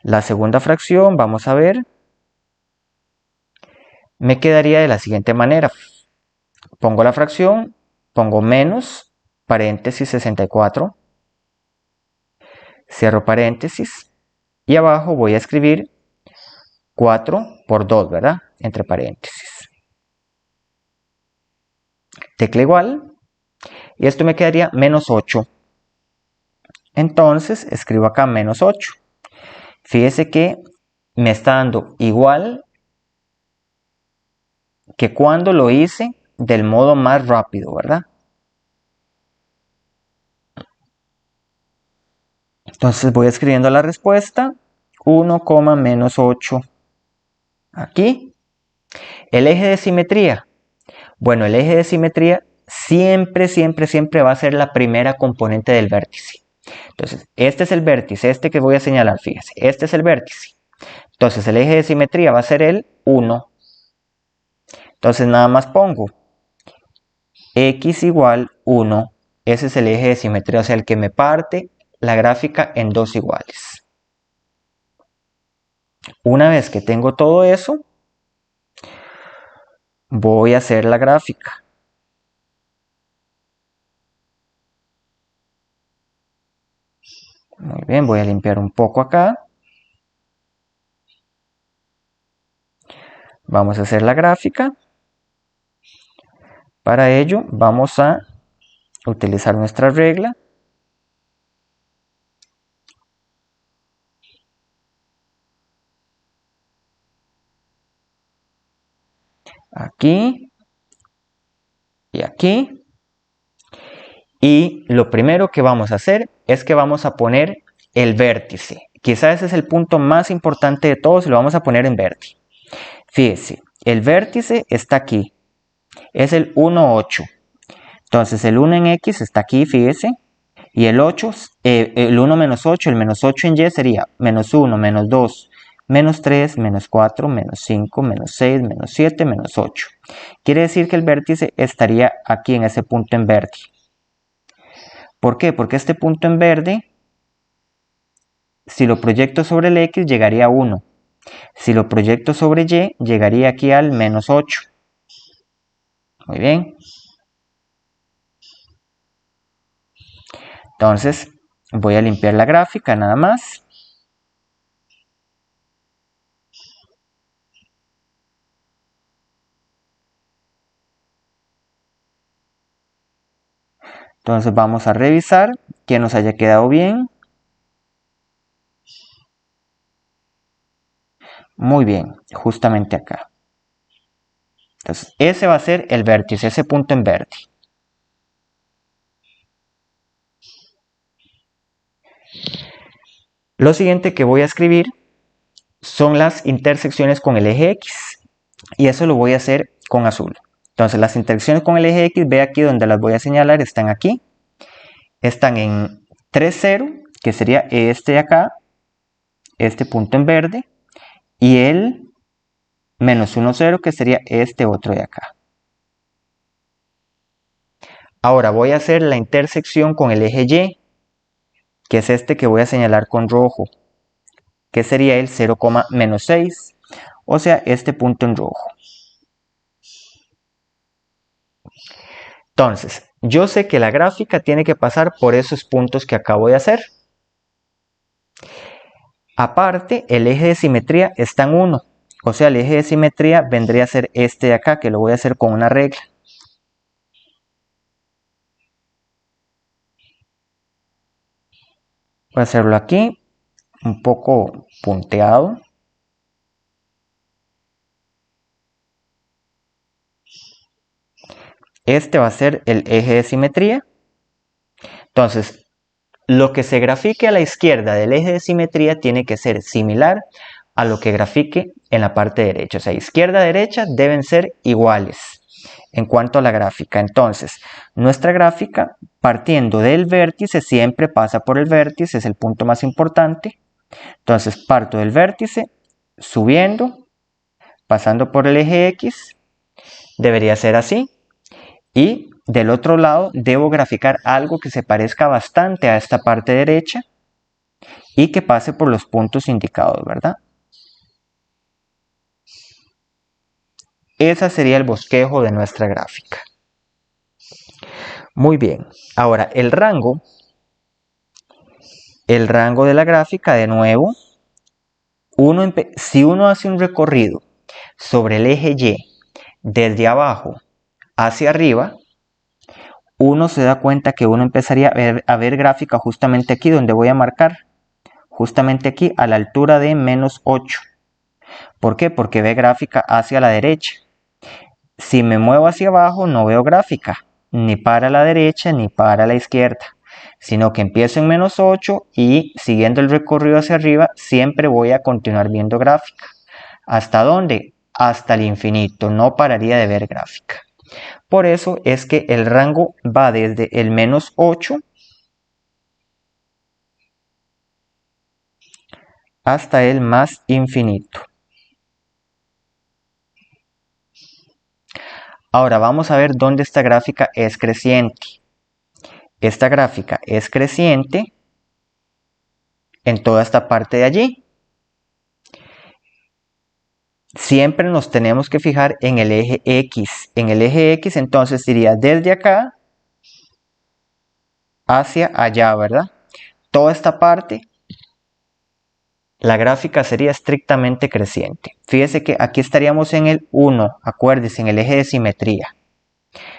La segunda fracción, vamos a ver, me quedaría de la siguiente manera. Pongo la fracción, pongo menos, paréntesis 64, cierro paréntesis y abajo voy a escribir 4 por 2, ¿verdad? Entre paréntesis. Tecla igual y esto me quedaría menos 8. Entonces escribo acá menos 8. Fíjese que me está dando igual que cuando lo hice del modo más rápido, ¿verdad? Entonces voy escribiendo la respuesta, 1, menos 8. Aquí, el eje de simetría. Bueno, el eje de simetría siempre va a ser la primera componente del vértice. Entonces, este es el vértice, este que voy a señalar, fíjese, este es el vértice. Entonces, el eje de simetría va a ser el 1. Entonces, nada más pongo x igual 1. Ese es el eje de simetría, o sea, el que me parte la gráfica en dos iguales. Una vez que tengo todo eso, voy a hacer la gráfica. Muy bien, voy a limpiar un poco acá. Vamos a hacer la gráfica. Para ello vamos a utilizar nuestra regla. Aquí y aquí. Y lo primero que vamos a hacer es que vamos a poner el vértice. Quizás ese es el punto más importante de todos y lo vamos a poner en verde. Fíjese, el vértice está aquí. Es el 1, 8. Entonces el 1 en X está aquí, fíjese. Y el 8, el 1 menos 8, el menos 8 en Y sería menos 1, menos 2, menos 3, menos 4, menos 5, menos 6, menos 7, menos 8. Quiere decir que el vértice estaría aquí en ese punto en verde. ¿Por qué? Porque este punto en verde, si lo proyecto sobre el X, llegaría a 1. Si lo proyecto sobre Y, llegaría aquí al menos 8. Muy bien. Entonces, voy a limpiar la gráfica nada más. Entonces vamos a revisar que nos haya quedado bien. Muy bien, justamente acá. Entonces, ese va a ser el vértice, ese punto en verde. Lo siguiente que voy a escribir son las intersecciones con el eje X. Y eso lo voy a hacer con azul. Entonces, las intersecciones con el eje X, ve aquí donde las voy a señalar, están aquí. Están en 3, 0, que sería este de acá, este punto en verde, y el menos 1, 0, que sería este otro de acá. Ahora voy a hacer la intersección con el eje Y, que es este que voy a señalar con rojo, que sería el 0, menos 6, o sea, este punto en rojo. Entonces, yo sé que la gráfica tiene que pasar por esos puntos que acabo de hacer. Aparte, el eje de simetría está en 1, o sea, el eje de simetría vendría a ser este de acá, que lo voy a hacer con una regla. Voy a hacerlo aquí, un poco punteado. Este va a ser el eje de simetría. Entonces, lo que se grafique a la izquierda del eje de simetría tiene que ser similar a lo que grafique en la parte derecha. O sea, izquierda y derecha deben ser iguales en cuanto a la gráfica. Entonces, nuestra gráfica, partiendo del vértice, siempre pasa por el vértice, es el punto más importante. Entonces, parto del vértice, subiendo, pasando por el eje X, debería ser así. Y del otro lado debo graficar algo que se parezca bastante a esta parte derecha y que pase por los puntos indicados, ¿verdad? Ese sería el bosquejo de nuestra gráfica. Muy bien, ahora el rango de la gráfica, de nuevo, si uno hace un recorrido sobre el eje Y desde abajo hacia arriba, uno se da cuenta que uno empezaría a ver gráfica justamente aquí donde voy a marcar, justamente aquí a la altura de menos 8. ¿Por qué? Porque ve gráfica hacia la derecha. Si me muevo hacia abajo no veo gráfica, ni para la derecha ni para la izquierda, sino que empiezo en menos 8 y siguiendo el recorrido hacia arriba siempre voy a continuar viendo gráfica. ¿Hasta dónde? Hasta el infinito, no pararía de ver gráfica. Por eso es que el rango va desde el menos 8 hasta el más infinito. Ahora vamos a ver dónde esta gráfica es creciente. Esta gráfica es creciente en toda esta parte de allí. Siempre nos tenemos que fijar en el eje X. En el eje X entonces iría desde acá hacia allá, ¿verdad? Toda esta parte, la gráfica sería estrictamente creciente. Fíjese que aquí estaríamos en el 1, acuérdese, en el eje de simetría.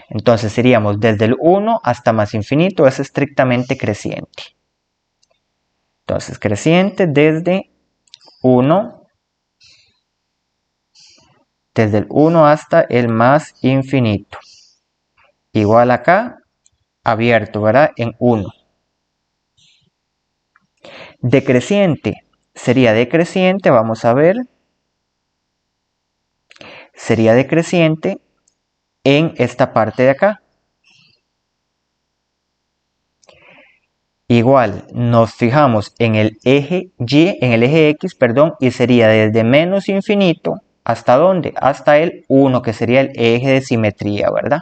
Entonces iríamos desde el 1 hasta más infinito, es estrictamente creciente. Entonces creciente desde 1, desde el 1 hasta el más infinito. Igual acá, abierto, ¿verdad? En 1. Decreciente sería decreciente, vamos a ver. Sería decreciente en esta parte de acá. Igual nos fijamos en el eje Y, en el eje X, perdón, y sería desde menos infinito hasta ¿dónde? Hasta el 1, que sería el eje de simetría, ¿verdad?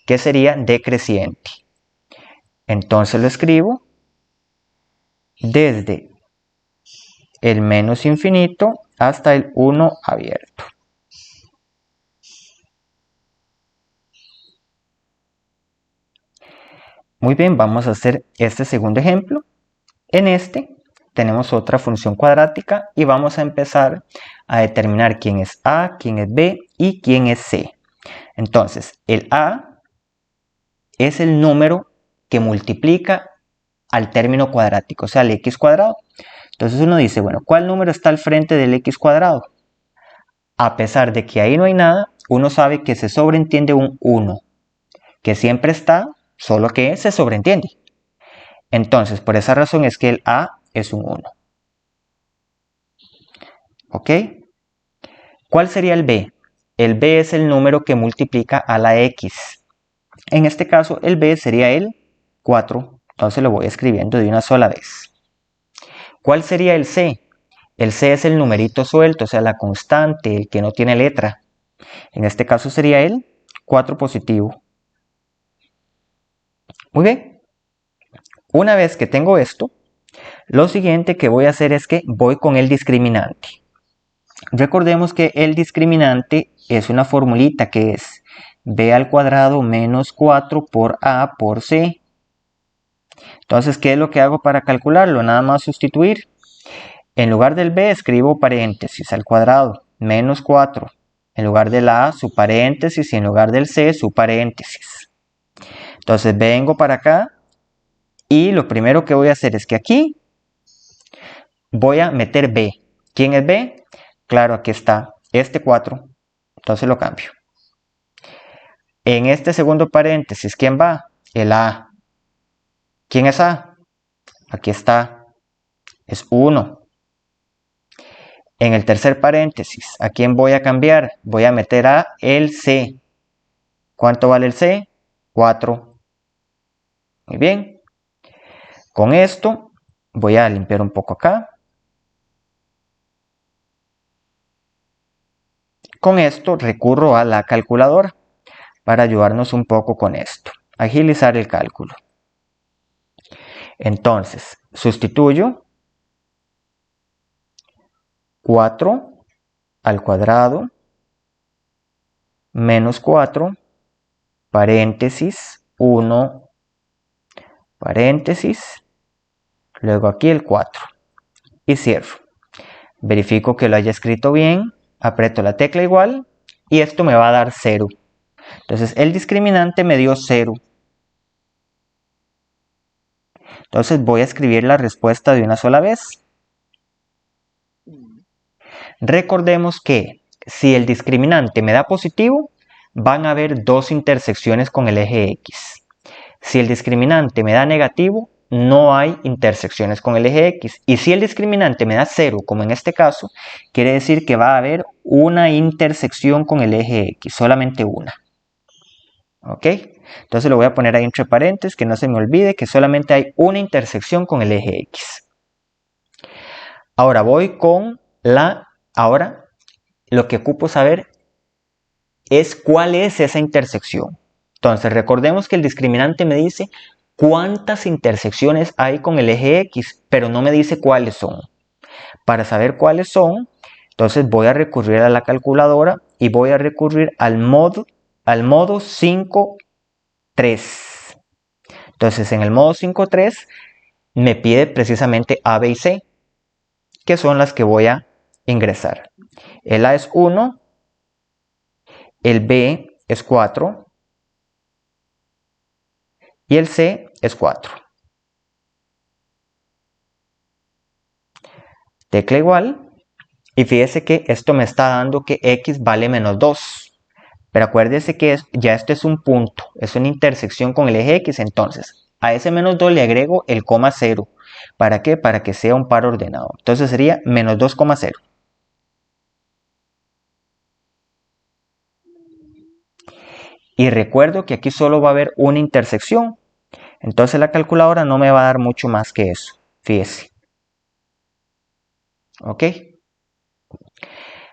Que sería decreciente. Entonces lo escribo desde el menos infinito hasta el 1 abierto. Muy bien, vamos a hacer este segundo ejemplo. En este tenemos otra función cuadrática y vamos a empezar a determinar quién es A, quién es B y quién es C. Entonces, el A es el número que multiplica al término cuadrático, o sea, al x cuadrado. Entonces uno dice, bueno, ¿cuál número está al frente del x cuadrado? A pesar de que ahí no hay nada, uno sabe que se sobreentiende un 1, que siempre está, solo que se sobreentiende. Entonces, por esa razón es que el A es un 1. ¿Ok? ¿Cuál sería el B? El B es el número que multiplica a la X. En este caso, el B sería el 4. Entonces lo voy escribiendo de una sola vez. ¿Cuál sería el C? El C es el numerito suelto, o sea, la constante, el que no tiene letra. En este caso sería el 4 positivo. Muy bien. Una vez que tengo esto, lo siguiente que voy a hacer es que voy con el discriminante. Recordemos que el discriminante es una formulita que es b al cuadrado menos 4 por a por c. Entonces, ¿qué es lo que hago para calcularlo? Nada más sustituir. En lugar del b escribo paréntesis al cuadrado menos 4. En lugar de la a su paréntesis y en lugar del c su paréntesis. Entonces vengo para acá y lo primero que voy a hacer es que aquí voy a meter b. ¿Quién es b? Claro, aquí está este 4. Entonces lo cambio. En este segundo paréntesis, ¿quién va? El A. ¿Quién es A? Aquí está. Es 1. En el tercer paréntesis, ¿a quién voy a cambiar? Voy a meter a el C. ¿Cuánto vale el C? 4. Muy bien. Con esto voy a limpiar un poco acá. Con esto recurro a la calculadora para ayudarnos un poco con esto. Agilizar el cálculo. Entonces, sustituyo 4 al cuadrado menos 4, paréntesis, 1, paréntesis, luego aquí el 4 y cierro. Verifico que lo haya escrito bien, aprieto la tecla igual y esto me va a dar 0. Entonces el discriminante me dio 0. Entonces voy a escribir la respuesta de una sola vez. Recordemos que si el discriminante me da positivo, van a haber dos intersecciones con el eje X. Si el discriminante me da negativo, no hay intersecciones con el eje X. Y si el discriminante me da 0, como en este caso, quiere decir que va a haber una intersección con el eje X, solamente una. ¿Ok? Entonces lo voy a poner ahí entre paréntesis, que no se me olvide que solamente hay una intersección con el eje X. Ahora voy con ahora lo que ocupo saber es cuál es esa intersección. Entonces recordemos que el discriminante me dice cuántas intersecciones hay con el eje X, pero no me dice cuáles son. Para saber cuáles son, entonces voy a recurrir a la calculadora y voy a recurrir al modo 5.3. Entonces en el modo 5.3 me pide precisamente A, B y C, que son las que voy a ingresar. El A es 1, el B es 4 y el C es 4. Tecla igual y fíjese que esto me está dando que X vale menos 2. Pero acuérdese que ya esto es un punto, es una intersección con el eje X, entonces a ese menos 2 le agrego el coma 0. ¿Para qué? Para que sea un par ordenado. Entonces sería menos 2,0. Y recuerdo que aquí solo va a haber una intersección. Entonces la calculadora no me va a dar mucho más que eso. Fíjese. ¿Ok?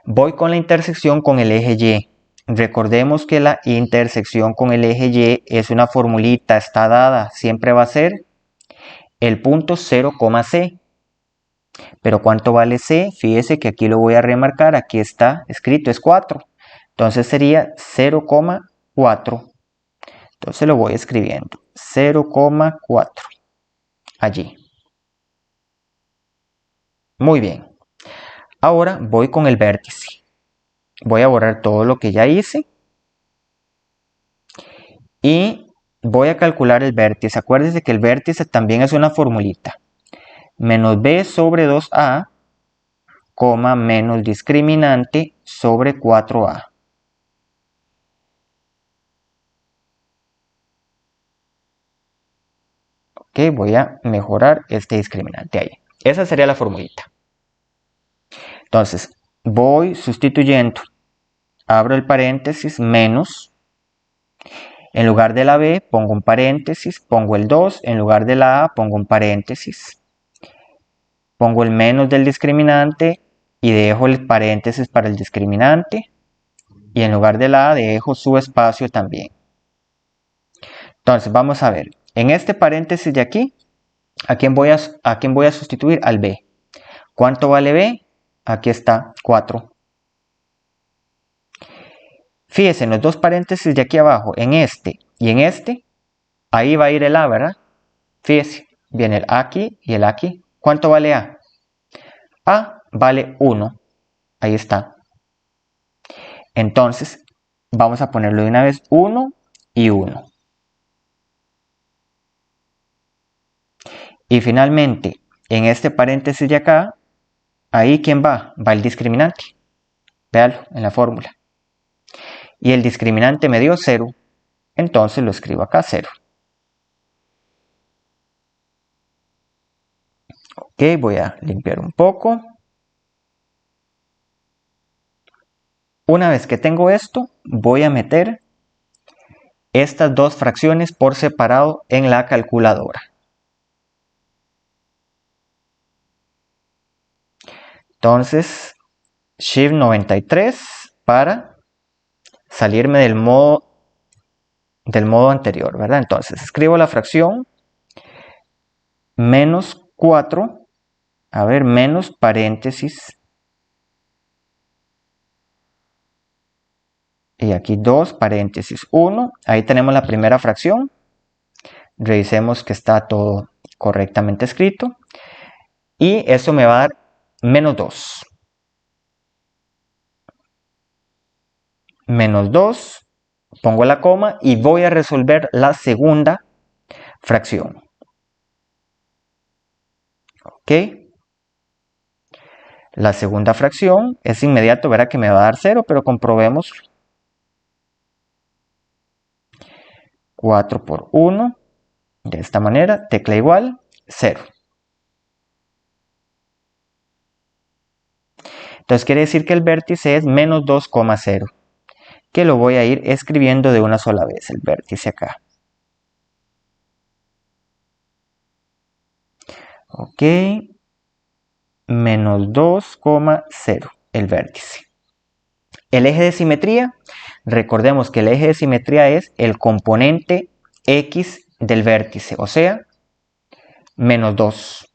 Voy con la intersección con el eje Y. Recordemos que la intersección con el eje Y es una formulita, está dada. Siempre va a ser el punto 0, C. Pero ¿cuánto vale C? Fíjese que aquí lo voy a remarcar. Aquí está escrito, es 4. Entonces sería 0,4. Entonces lo voy escribiendo. 0,4. Allí. Muy bien. Ahora voy con el vértice. Voy a borrar todo lo que ya hice. Y voy a calcular el vértice. Acuérdense que el vértice también es una formulita. Menos b sobre 2a, menos discriminante sobre 4a. Ok, voy a mejorar este discriminante ahí. Esa sería la formulita. Entonces, voy sustituyendo. Abro el paréntesis, menos. En lugar de la b pongo un paréntesis, pongo el 2. En lugar de la a pongo un paréntesis. Pongo el menos del discriminante y dejo el paréntesis para el discriminante. Y en lugar de la a dejo su espacio también. Entonces vamos a ver. En este paréntesis de aquí, ¿a quién voy a sustituir? Al b. ¿Cuánto vale b? Aquí está, 4. Fíjense, en los dos paréntesis de aquí abajo, en este y en este, ahí va a ir el a, ¿verdad? Fíjense, viene el a aquí y el a aquí. ¿Cuánto vale a? A vale 1. Ahí está. Entonces, vamos a ponerlo de una vez 1 y 1. Y finalmente, en este paréntesis de acá, ahí ¿quién va? Va el discriminante. Véalo en la fórmula. Y el discriminante me dio 0. Entonces lo escribo acá 0. Ok, voy a limpiar un poco. Una vez que tengo esto, voy a meter estas dos fracciones por separado en la calculadora. Entonces, Shift 93 para salirme del modo anterior, ¿verdad? Entonces, escribo la fracción menos 4, a ver, menos paréntesis, y aquí 2 paréntesis 1, ahí tenemos la primera fracción. Revisemos que está todo correctamente escrito. Y eso me va a dar menos 2. Menos 2, pongo la coma y voy a resolver la segunda fracción. Ok. La segunda fracción es inmediato, verá que me va a dar 0, pero comprobemos. 4 por 1, de esta manera, tecla igual, 0. Entonces quiere decir que el vértice es menos 2,0, que lo voy a ir escribiendo de una sola vez, el vértice acá. Ok, menos 2,0, el vértice. El eje de simetría, recordemos que el eje de simetría es el componente X del vértice, o sea, menos 2.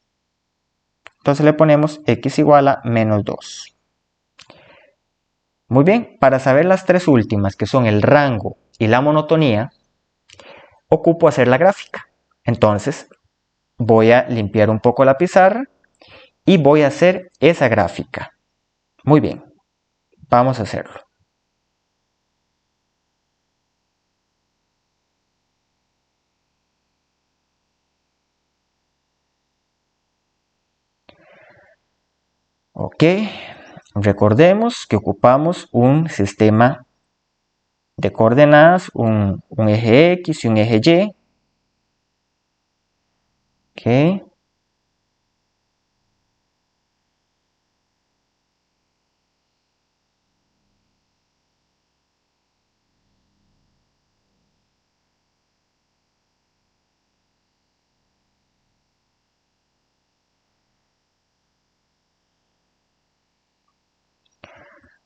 Entonces le ponemos x igual a menos 2. Muy bien, para saber las tres últimas, que son el rango y la monotonía, ocupo hacer la gráfica. Entonces voy a limpiar un poco la pizarra y voy a hacer esa gráfica. Muy bien, vamos a hacerlo. Ok, recordemos que ocupamos un sistema de coordenadas, un eje X y un eje Y. Ok.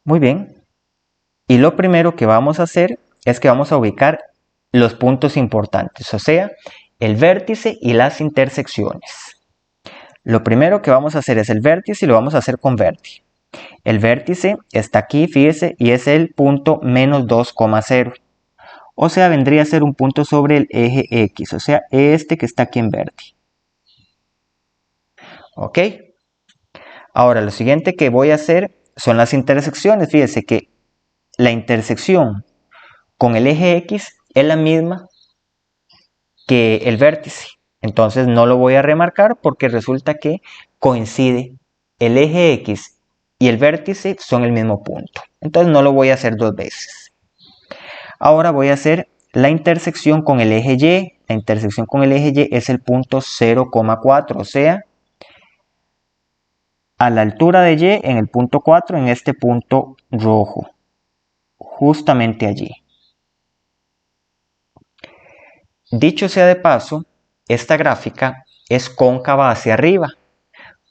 Muy bien. Y lo primero que vamos a hacer es que vamos a ubicar los puntos importantes, o sea, el vértice y las intersecciones. Lo primero que vamos a hacer es el vértice y lo vamos a hacer con vértice. El vértice está aquí, fíjese, y es el punto menos 2,0. O sea, vendría a ser un punto sobre el eje X, o sea, este que está aquí en verde. ¿Ok? Ahora, lo siguiente que voy a hacer son las intersecciones. Fíjese que la intersección con el eje X es la misma que el vértice. Entonces no lo voy a remarcar porque resulta que coincide. El eje X y el vértice son el mismo punto. Entonces no lo voy a hacer dos veces. Ahora voy a hacer la intersección con el eje Y. La intersección con el eje Y es el punto 0,4, o sea, a la altura de Y en el punto 4, en este punto rojo, justamente allí. Dicho sea de paso, esta gráfica es cóncava hacia arriba.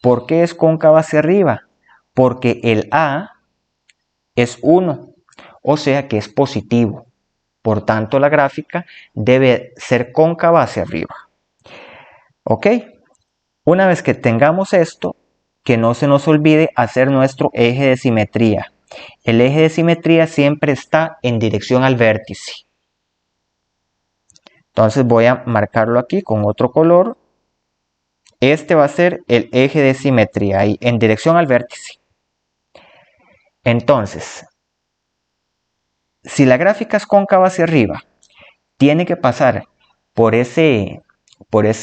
¿Por qué es cóncava hacia arriba? Porque el A es 1, o sea que es positivo. Por tanto, la gráfica debe ser cóncava hacia arriba. ¿Ok? Una vez que tengamos esto, que no se nos olvide hacer nuestro eje de simetría. El eje de simetría siempre está en dirección al vértice. Entonces voy a marcarlo aquí con otro color. Este va a ser el eje de simetría, ahí, en dirección al vértice. Entonces, si la gráfica es cóncava hacia arriba, tiene que pasar por ese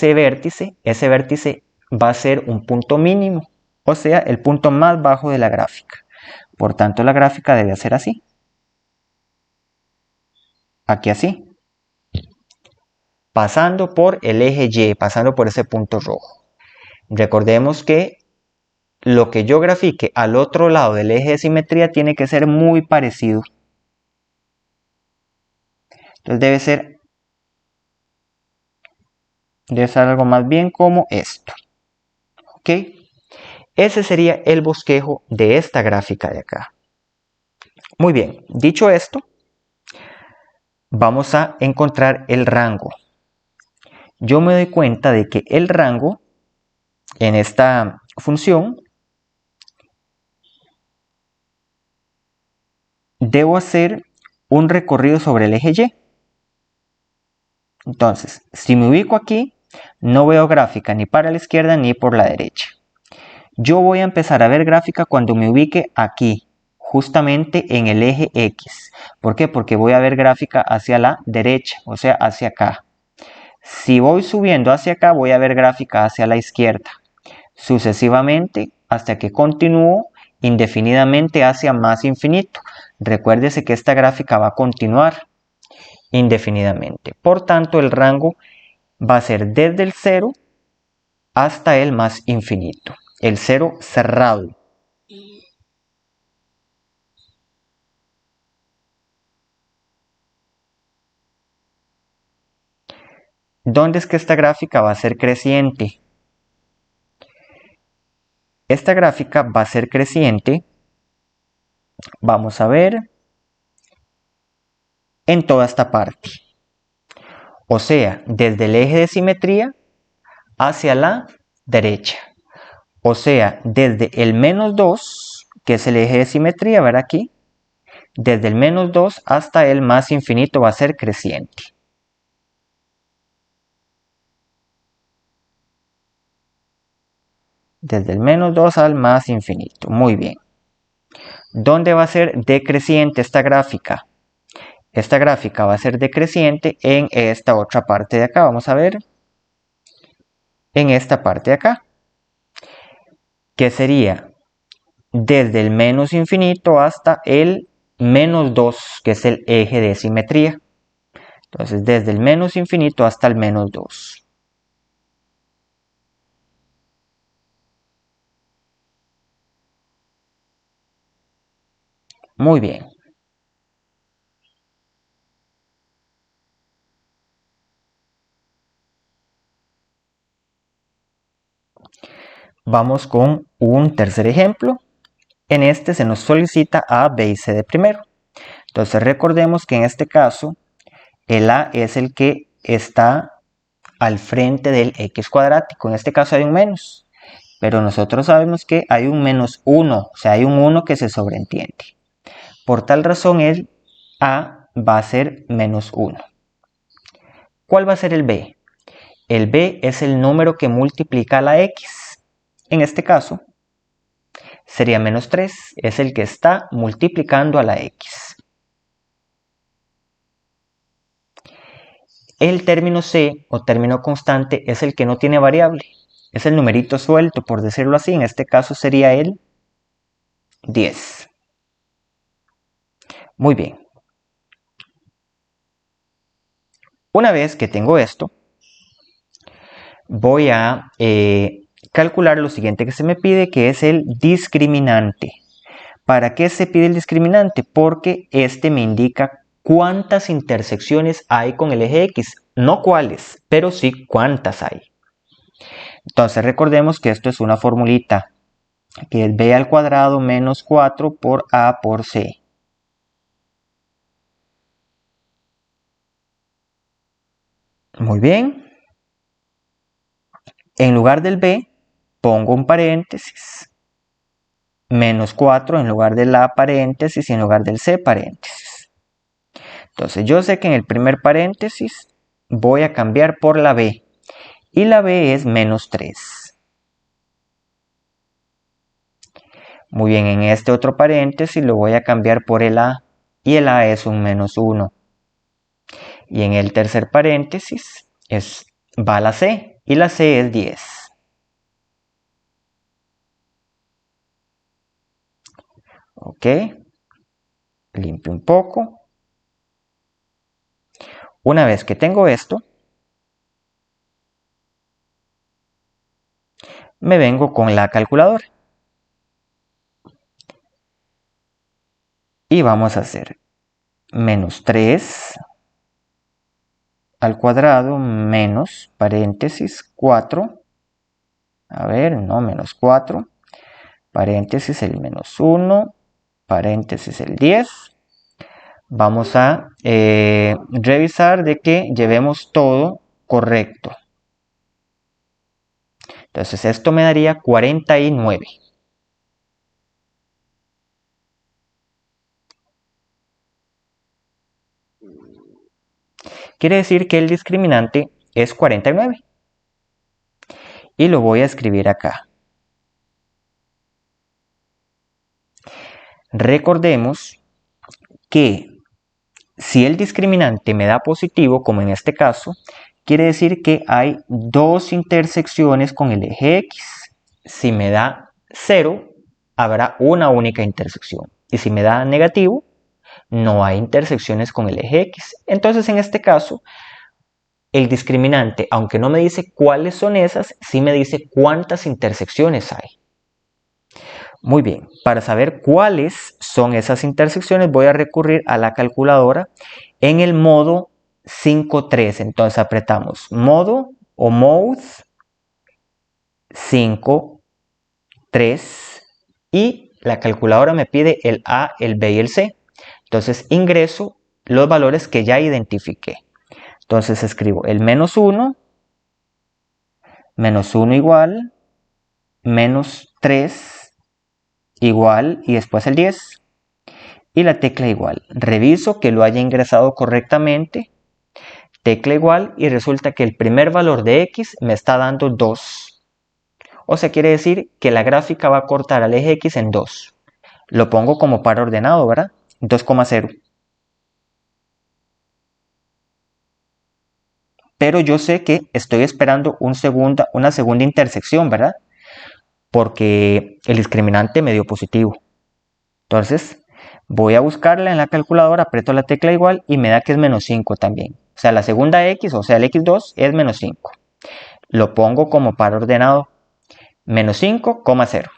vértice. Ese vértice va a ser un punto mínimo, o sea, el punto más bajo de la gráfica. Por tanto, la gráfica debe ser así. Aquí así. Pasando por el eje Y, pasando por ese punto rojo. Recordemos que lo que yo grafique al otro lado del eje de simetría tiene que ser muy parecido. Entonces debe ser algo más bien como esto. ¿Ok? Ese sería el bosquejo de esta gráfica de acá. Muy bien, dicho esto, vamos a encontrar el rango. Yo me doy cuenta de que el rango en esta función debo hacer un recorrido sobre el eje Y. Entonces, si me ubico aquí, no veo gráfica ni para la izquierda ni por la derecha. Yo voy a empezar a ver gráfica cuando me ubique aquí, justamente en el eje X. ¿Por qué? Porque voy a ver gráfica hacia la derecha, o sea, hacia acá. Si voy subiendo hacia acá, voy a ver gráfica hacia la izquierda. Sucesivamente, hasta que continúo indefinidamente hacia más infinito. Recuérdese que esta gráfica va a continuar indefinidamente. Por tanto, el rango va a ser desde el 0 hasta el más infinito. El 0 cerrado. ¿Dónde es que esta gráfica va a ser creciente? Esta gráfica va a ser creciente, vamos a ver, en toda esta parte. O sea, desde el eje de simetría hacia la derecha. O sea, desde el menos 2, que es el eje de simetría, ver aquí, desde el menos 2 hasta el más infinito va a ser creciente. Desde el menos 2 al más infinito. Muy bien. ¿Dónde va a ser decreciente esta gráfica? Esta gráfica va a ser decreciente en esta otra parte de acá. Vamos a ver. En esta parte de acá. Que sería desde el menos infinito hasta el menos 2, que es el eje de simetría. Entonces, desde el menos infinito hasta el menos 2. Muy bien. Vamos con un tercer ejemplo. En este se nos solicita A, B y C de primero. Entonces recordemos que en este caso el A es el que está al frente del X cuadrático. En este caso hay un menos. Pero nosotros sabemos que hay un menos 1. O sea, hay un 1 que se sobreentiende. Por tal razón el A va a ser menos 1. ¿Cuál va a ser el B? El B es el número que multiplica a la X. En este caso sería menos 3. Es el que está multiplicando a la X. El término C o término constante es el que no tiene variable. Es el numerito suelto, por decirlo así. En este caso sería el 10. Muy bien. Una vez que tengo esto, voy a calcular lo siguiente que se me pide, que es el discriminante. ¿Para qué se pide el discriminante? Porque este me indica cuántas intersecciones hay con el eje X. No cuáles, pero sí cuántas hay. Entonces recordemos que esto es una formulita, que es b al cuadrado menos 4 por a por c. Muy bien. En lugar del b, pongo un paréntesis. Menos 4 en lugar del a paréntesis y en lugar del c paréntesis. Entonces yo sé que en el primer paréntesis voy a cambiar por la b. Y la b es menos 3. Muy bien, en este otro paréntesis lo voy a cambiar por el a. Y el a es un menos 1. Y en el tercer paréntesis va la c. Y la c es 10. Ok. Limpio un poco. Una vez que tengo esto, me vengo con la calculadora. Y vamos a hacer menos 3 al cuadrado menos paréntesis 4. A ver, no, menos 4. Paréntesis el menos 1. Paréntesis el 10. Vamos a revisar de que llevemos todo correcto. Entonces esto me daría 49. Quiere decir que el discriminante es 49. Y lo voy a escribir acá. Recordemos que si el discriminante me da positivo, como en este caso, quiere decir que hay dos intersecciones con el eje X. Si me da 0, habrá una única intersección. Y si me da negativo, no hay intersecciones con el eje X. Entonces, en este caso, el discriminante, aunque no me dice cuáles son esas, sí me dice cuántas intersecciones hay. Muy bien, para saber cuáles son esas intersecciones voy a recurrir a la calculadora en el modo 5.3. Entonces apretamos modo o mode 5.3 y la calculadora me pide el A, el B y el C. Entonces ingreso los valores que ya identifiqué. Entonces escribo el menos 1 igual, menos 3 igual y después el 10 y la tecla igual. Reviso que lo haya ingresado correctamente, tecla igual y resulta que el primer valor de x me está dando 2. O sea, quiere decir que la gráfica va a cortar al eje x en 2. Lo pongo como par ordenado, ¿verdad? 2,0. Pero yo sé que estoy esperando una segunda intersección, ¿verdad? Porque el discriminante me dio positivo. Entonces, voy a buscarla en la calculadora, aprieto la tecla igual y me da que es menos 5 también. O sea, la segunda x, o sea, el x2 es menos 5. Lo pongo como par ordenado. Menos 5,0.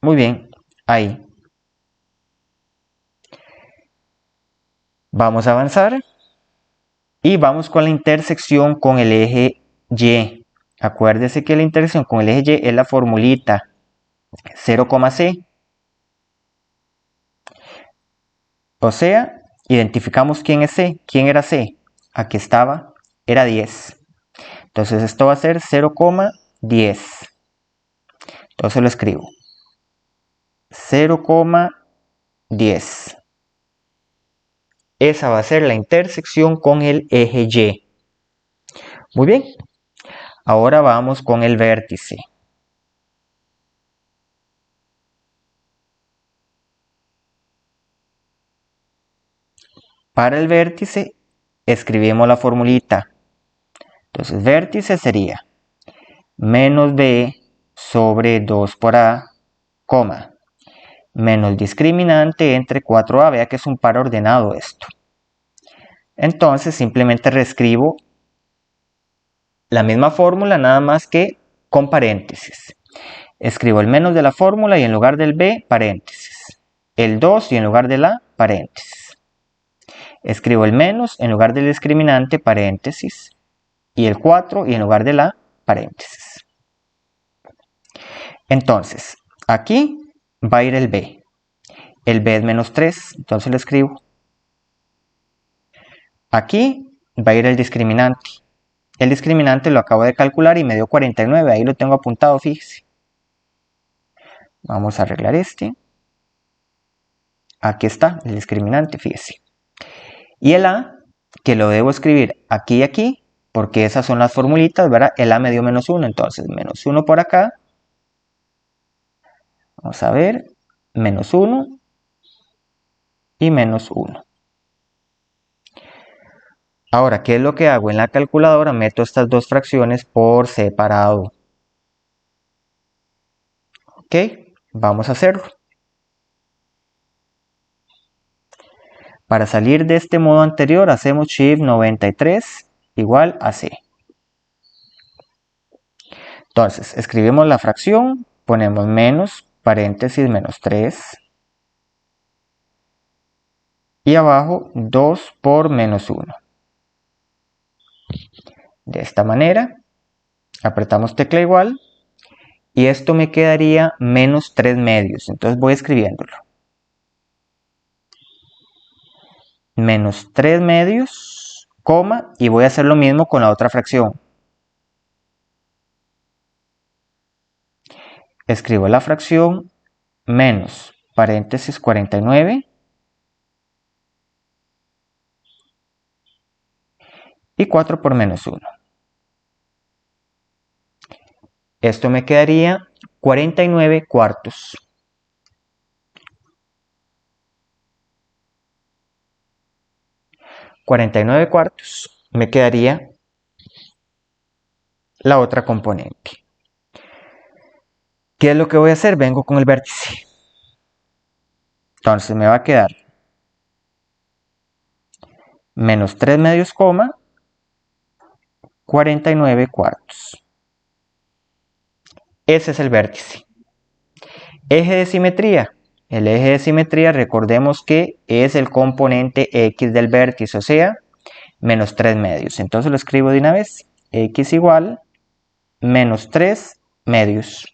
Muy bien, ahí. Vamos a avanzar y vamos con la intersección con el eje Y. Acuérdese que la intersección con el eje Y es la formulita 0,c. O sea, identificamos quién es C. ¿Quién era C? Aquí estaba, era 10. Entonces esto va a ser 0,10. Entonces lo escribo. 0,10. Esa va a ser la intersección con el eje Y. Muy bien. Ahora vamos con el vértice. Para el vértice escribimos la formulita. Entonces vértice sería menos b sobre 2 por a, coma, menos discriminante entre 4a. Vea que es un par ordenado esto. Entonces simplemente reescribo la misma fórmula, nada más que con paréntesis. Escribo el menos de la fórmula y en lugar del b, paréntesis. El 2 y en lugar de la, paréntesis. Escribo el menos en lugar del discriminante, paréntesis. Y el 4 y en lugar de la, paréntesis. Entonces, aquí va a ir el b. El b es menos 3, entonces lo escribo. Aquí va a ir el discriminante. El discriminante lo acabo de calcular y me dio 49, ahí lo tengo apuntado, fíjese. Vamos a arreglar este. Aquí está el discriminante, fíjese. Y el a, que lo debo escribir aquí y aquí, porque esas son las formulitas, ¿verdad? El a me dio menos 1, entonces menos 1 por acá. Vamos a ver, menos 1 y menos 1. Ahora, ¿qué es lo que hago? En la calculadora meto estas dos fracciones por separado. Ok, vamos a hacerlo. Para salir de este modo anterior, hacemos Shift 93 igual a C. Entonces, escribimos la fracción, ponemos menos, paréntesis, menos 3. Y abajo 2 por menos 1. De esta manera, apretamos tecla igual y esto me quedaría menos 3 medios. Entonces voy escribiéndolo. Menos 3 medios, coma, y voy a hacer lo mismo con la otra fracción. Escribo la fracción menos, paréntesis 49. Y 4 por menos 1. Esto me quedaría 49 cuartos. 49 cuartos me quedaría la otra componente. ¿Qué es lo que voy a hacer? Vengo con el vértice. Entonces me va a quedar menos 3 medios, coma, 49 cuartos. Ese es el vértice. Eje de simetría. El eje de simetría, recordemos que es el componente x del vértice, o sea, menos 3 medios. Entonces lo escribo de una vez. X igual menos 3 medios.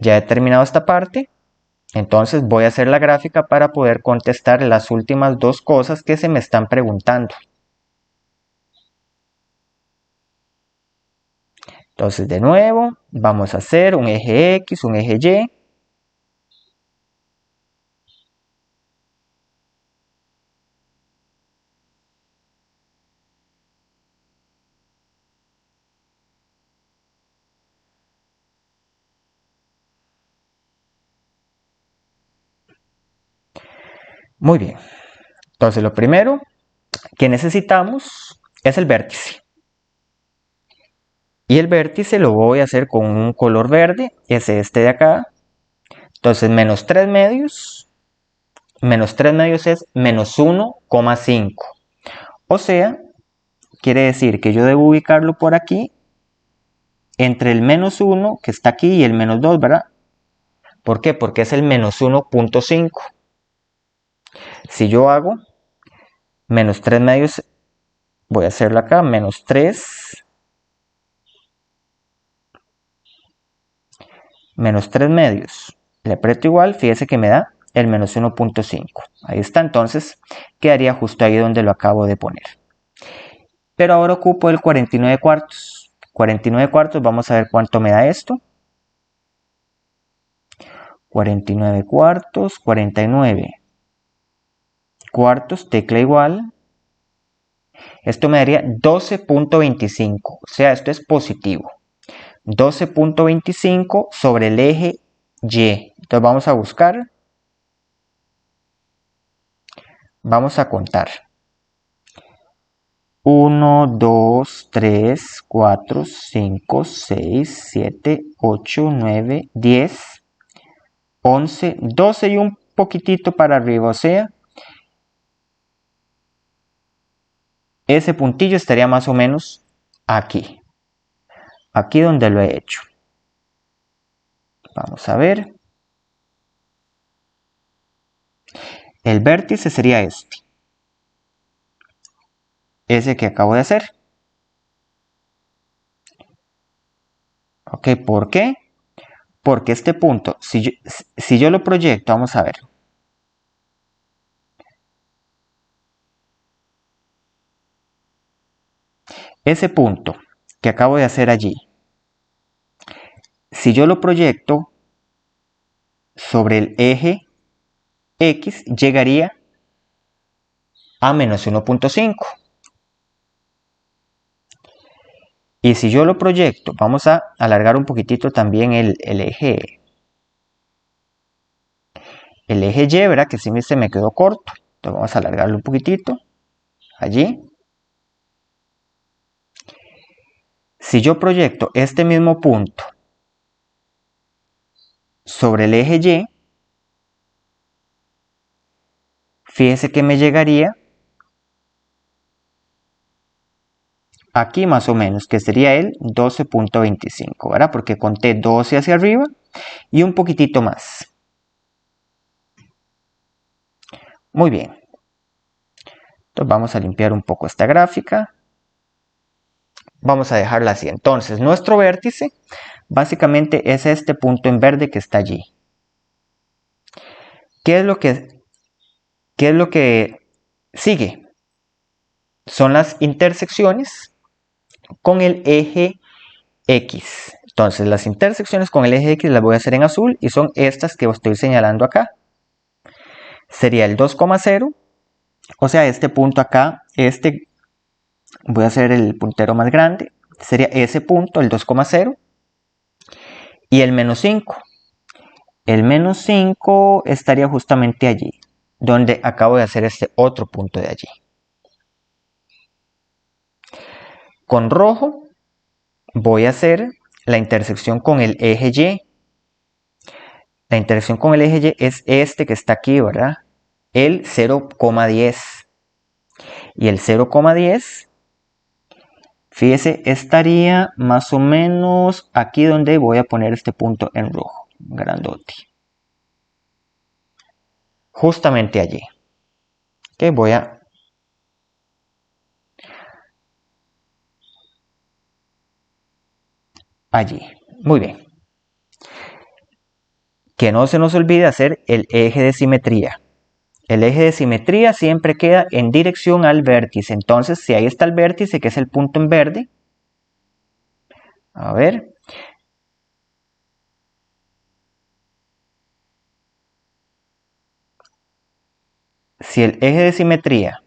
Ya he terminado esta parte. Entonces voy a hacer la gráfica para poder contestar las últimas dos cosas que se me están preguntando. Entonces de nuevo vamos a hacer un eje X, un eje Y. Muy bien. Entonces lo primero que necesitamos es el vértice. Y el vértice lo voy a hacer con un color verde, es este de acá. Entonces menos 3 medios, menos 3 medios es menos 1,5. O sea, quiere decir que yo debo ubicarlo por aquí, entre el menos 1 que está aquí y el menos 2, ¿verdad? ¿Por qué? Porque es el menos 1,5. Si yo hago menos 3 medios, voy a hacerlo acá, menos 3, menos 3 medios. Le aprieto igual, fíjese que me da el menos 1,5. Ahí está, entonces quedaría justo ahí donde lo acabo de poner. Pero ahora ocupo el 49 cuartos. 49 cuartos, vamos a ver cuánto me da esto. 49 cuartos, 49 cuartos, tecla igual. Esto me daría 12,25, o sea, esto es positivo. 12,25 sobre el eje Y. Entonces vamos a buscar, vamos a contar. 1, 2, 3, 4, 5, 6, 7, 8, 9, 10, 11, 12 y un poquitito para arriba, o sea, ese puntillo estaría más o menos aquí. Aquí donde lo he hecho. Vamos a ver. El vértice sería este. Ese que acabo de hacer. Ok, ¿por qué? Porque este punto, si yo lo proyecto, vamos a ver. Ese punto que acabo de hacer allí, si yo lo proyecto sobre el eje X, llegaría a menos 1,5. Y si yo lo proyecto, vamos a alargar un poquitito también el eje Y, ¿verdad? Que sí se me quedó corto. Entonces vamos a alargarlo un poquitito. Allí. Si yo proyecto este mismo punto sobre el eje Y, fíjese que me llegaría aquí más o menos, que sería el 12,25, ¿verdad? Porque conté 12 hacia arriba y un poquitito más. Muy bien. Entonces vamos a limpiar un poco esta gráfica. Vamos a dejarla así. Entonces, nuestro vértice básicamente es este punto en verde que está allí. ¿Qué es lo que sigue? Son las intersecciones con el eje X. Entonces, las intersecciones con el eje X las voy a hacer en azul y son estas que estoy señalando acá. Sería el 2,0, o sea, este punto acá, voy a hacer el puntero más grande, sería ese punto, el 2,0, y el menos 5. El menos 5 estaría justamente allí, donde acabo de hacer este otro punto de allí. Con rojo voy a hacer la intersección con el eje Y. La intersección con el eje Y es este que está aquí, ¿verdad? El 0,10. Y el 0,10, fíjese, estaría más o menos aquí donde voy a poner este punto en rojo, grandote. Justamente allí. Que voy a... Allí. Muy bien. que no se nos olvide hacer el eje de simetría. El eje de simetría siempre queda en dirección al vértice. Entonces, si ahí está el vértice, que es el punto en verde, a ver, si el eje de simetría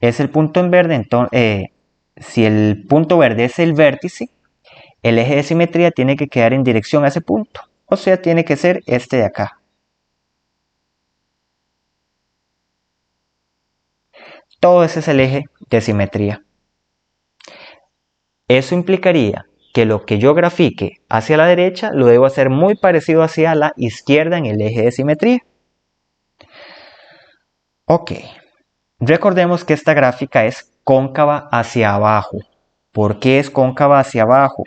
es el punto en verde, entonces, si el punto verde es el vértice, el eje de simetría tiene que quedar en dirección a ese punto. O sea, tiene que ser este de acá. Todo ese es el eje de simetría. Eso implicaría que lo que yo grafique hacia la derecha lo debo hacer muy parecido hacia la izquierda en el eje de simetría. Ok, recordemos que esta gráfica es cóncava hacia abajo. ¿Por qué es cóncava hacia abajo?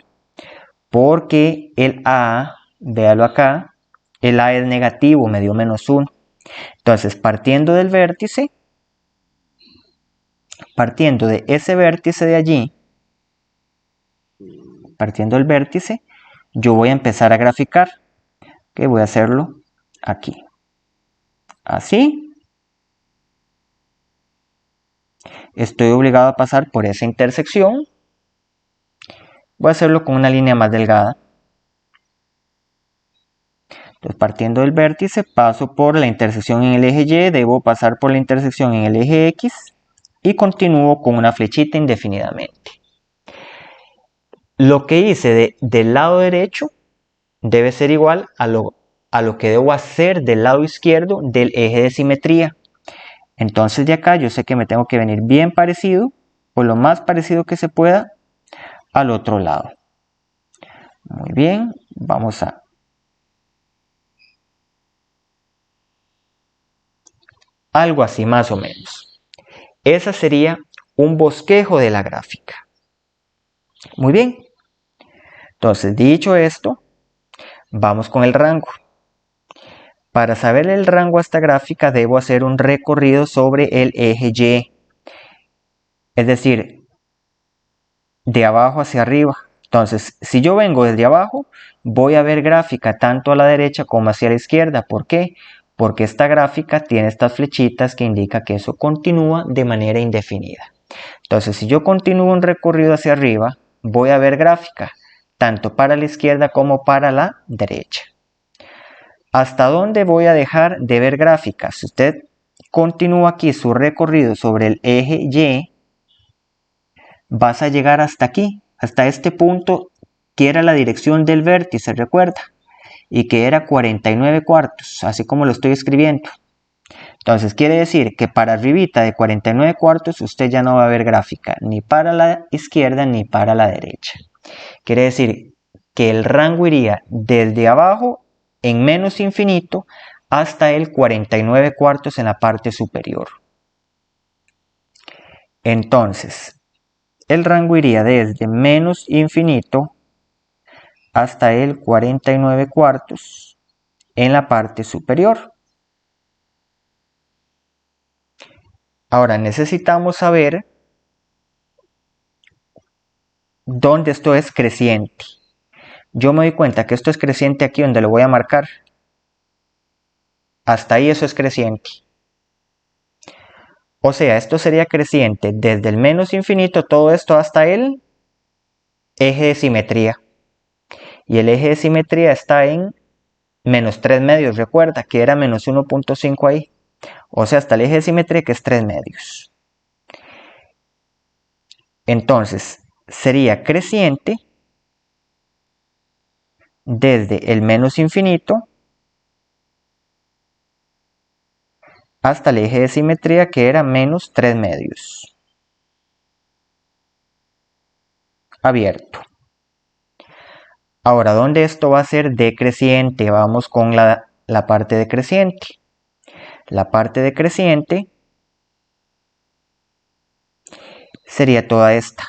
Porque el A, véalo acá, el A es negativo, me dio -1. Entonces, partiendo del vértice, partiendo de ese vértice de allí, partiendo del vértice, yo voy a empezar a graficar. Que voy a hacerlo aquí. Así. Estoy obligado a pasar por esa intersección. Voy a hacerlo con una línea más delgada. Entonces, partiendo del vértice, paso por la intersección en el eje Y, debo pasar por la intersección en el eje X y continúo con una flechita indefinidamente. Lo que hice del lado derecho debe ser igual a lo que debo hacer del lado izquierdo del eje de simetría. Entonces de acá yo sé que me tengo que venir bien parecido, o lo más parecido que se pueda, al otro lado. Muy bien, vamos a algo así más o menos. Esa sería un bosquejo de la gráfica. Muy bien. Entonces, dicho esto, vamos con el rango. Para saber el rango a esta gráfica debo hacer un recorrido sobre el eje Y. Es decir, de abajo hacia arriba. Entonces, si yo vengo desde abajo, voy a ver gráfica tanto a la derecha como hacia la izquierda. ¿Por qué? Porque esta gráfica tiene estas flechitas que indica que eso continúa de manera indefinida. Entonces, si yo continúo un recorrido hacia arriba, voy a ver gráfica tanto para la izquierda como para la derecha. ¿Hasta dónde voy a dejar de ver gráficas? Si usted continúa aquí su recorrido sobre el eje Y, vas a llegar hasta aquí, hasta este punto que era la dirección del vértice, recuerda, y que era 49 cuartos, así como lo estoy escribiendo. Entonces quiere decir que para arribita de 49 cuartos usted ya no va a ver gráfica, ni para la izquierda ni para la derecha. Quiere decir que el rango iría desde abajo en menos infinito hasta el 49 cuartos en la parte superior. Entonces, el rango iría desde menos infinito hasta el 49 cuartos en la parte superior. Ahora necesitamos saber dónde esto es creciente. Yo me doy cuenta que esto es creciente aquí donde lo voy a marcar. Hasta ahí eso es creciente. O sea, esto sería creciente desde el menos infinito, todo esto hasta el eje de simetría. Y el eje de simetría está en menos 3 medios, recuerda que era menos 1.5 ahí. O sea, hasta el eje de simetría que es 3 medios. Entonces, sería creciente desde el menos infinito hasta el eje de simetría que era menos 3 medios. Abierto. Ahora, ¿dónde esto va a ser decreciente? Vamos con la parte decreciente. La parte decreciente sería toda esta.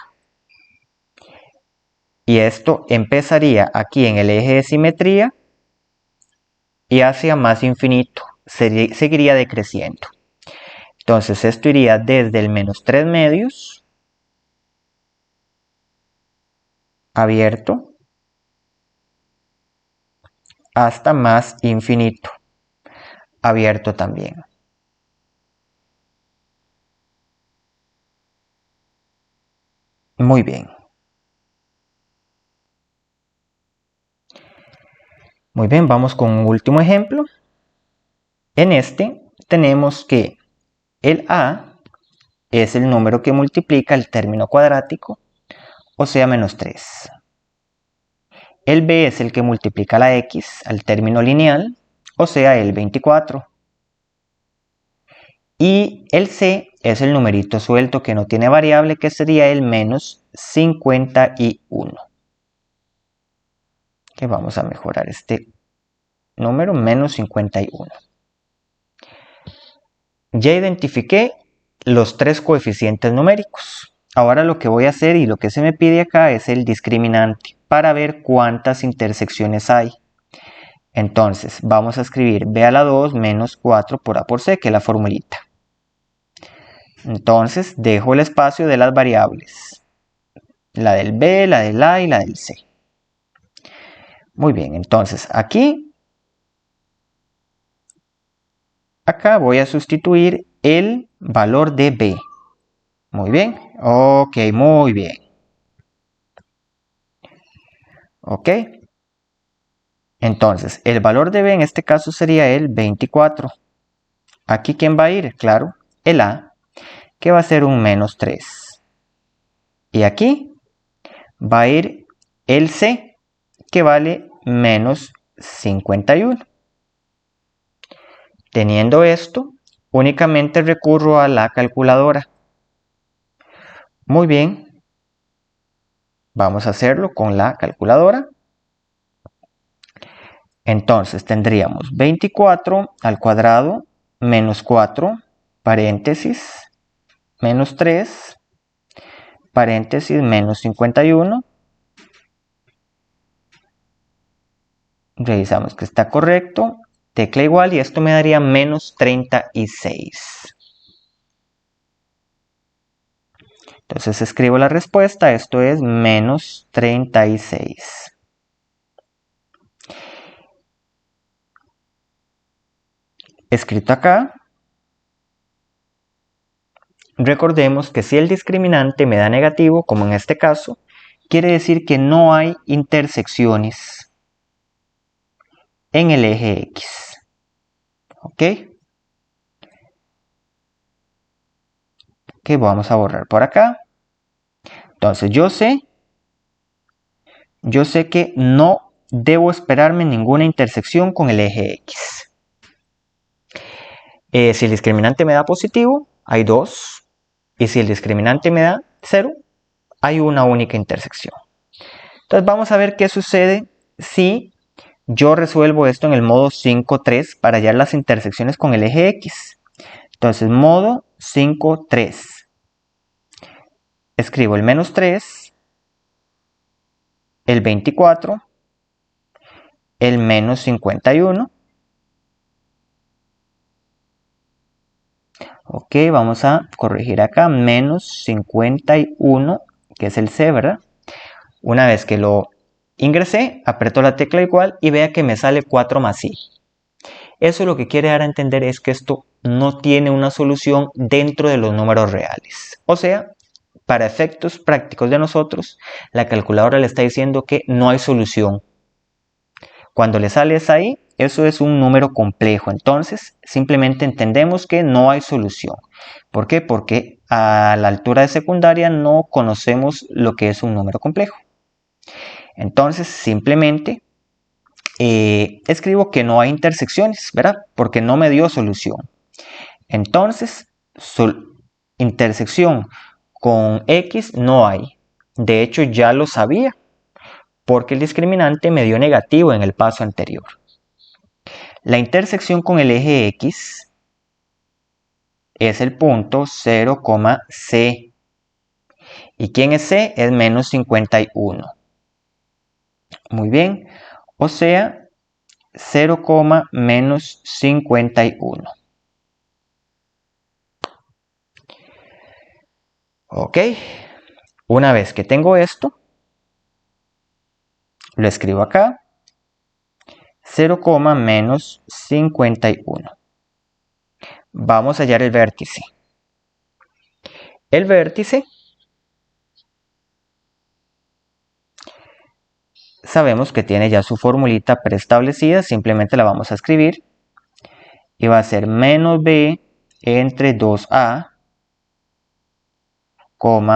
Y esto empezaría aquí en el eje de simetría y hacia más infinito. Seguiría decreciendo. Entonces esto iría desde el menos 3 medios abierto hasta más infinito, abierto también. Muy bien. Muy bien, vamos con un último ejemplo. En este tenemos que el a es el número que multiplica el término cuadrático, o sea, menos 3. El b es el que multiplica la x al término lineal, o sea, el 24. Y el c es el numerito suelto que no tiene variable, que sería el menos 51. Que vamos a mejorar este número, menos 51. Ya identifiqué los tres coeficientes numéricos. Ahora lo que voy a hacer y lo que se me pide acá es el discriminante para ver cuántas intersecciones hay. Entonces vamos a escribir b a la 2 menos 4 por a por c, que es la formulita. Entonces dejo el espacio de las variables, la del b, la del a y la del c. Muy bien, entonces acá voy a sustituir el valor de b. Muy bien, ok, muy bien. Ok, entonces el valor de b en este caso sería el 24. Aquí, ¿quién va a ir? Claro, el a, que va a ser un menos 3. Y aquí va a ir el c, que vale menos 51. Teniendo esto, únicamente recurro a la calculadora. Muy bien, vamos a hacerlo con la calculadora. Entonces tendríamos 24 al cuadrado menos 4, paréntesis, menos 3, paréntesis, menos 51. Revisamos que está correcto. Tecla igual y esto me daría menos 36. Entonces escribo la respuesta. Esto es menos 36. Escrito acá. Recordemos que si el discriminante me da negativo, como en este caso, quiere decir que no hay intersecciones en el eje X. ¿Ok? Que vamos a borrar por acá. Entonces yo sé que no debo esperarme ninguna intersección con el eje X. Si el discriminante me da positivo, hay 2. Y si el discriminante me da 0, hay una única intersección. Entonces vamos a ver qué sucede si yo resuelvo esto en el modo 5.3 para hallar las intersecciones con el eje X. Entonces, modo 5.3. Escribo el menos 3, el 24, el menos 51. Ok, vamos a corregir acá, menos 51, que es el C, ¿verdad? Una vez que lo ingresé, aprieto la tecla igual y vea que me sale 4 más I. Eso lo que quiere dar a entender es que esto no tiene una solución dentro de los números reales. O sea, para efectos prácticos de nosotros, la calculadora le está diciendo que no hay solución. Cuando le sale esa I, eso es un número complejo. Entonces, simplemente entendemos que no hay solución. ¿Por qué? Porque a la altura de secundaria no conocemos lo que es un número complejo. Entonces, simplemente escribo que no hay intersecciones, ¿verdad? Porque no me dio solución. Entonces, intersección con X no hay. De hecho, ya lo sabía, porque el discriminante me dio negativo en el paso anterior. La intersección con el eje X es el punto 0, C. ¿Y quién es C? Es menos 51. Muy bien. O sea, 0, menos 51. Ok. Una vez que tengo esto, lo escribo acá. 0, menos 51. Vamos a hallar el vértice. El vértice sabemos que tiene ya su formulita preestablecida, simplemente la vamos a escribir. Y va a ser menos b entre 2a,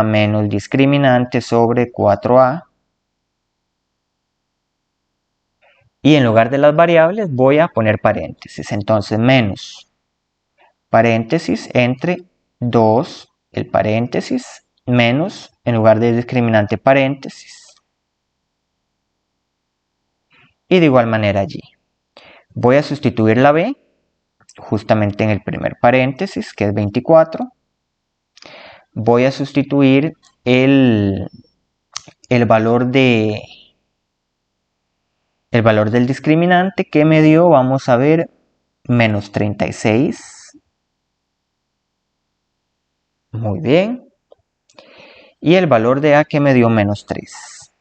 menos discriminante sobre 4a. Y en lugar de las variables voy a poner paréntesis. Entonces menos paréntesis entre 2, el paréntesis, menos, en lugar de discriminante, paréntesis. Y de igual manera allí. Voy a sustituir la b justamente en el primer paréntesis, que es 24. Voy a sustituir el valor del discriminante que me dio, vamos a ver, menos 36. Muy bien. Y el valor de a que me dio menos 3,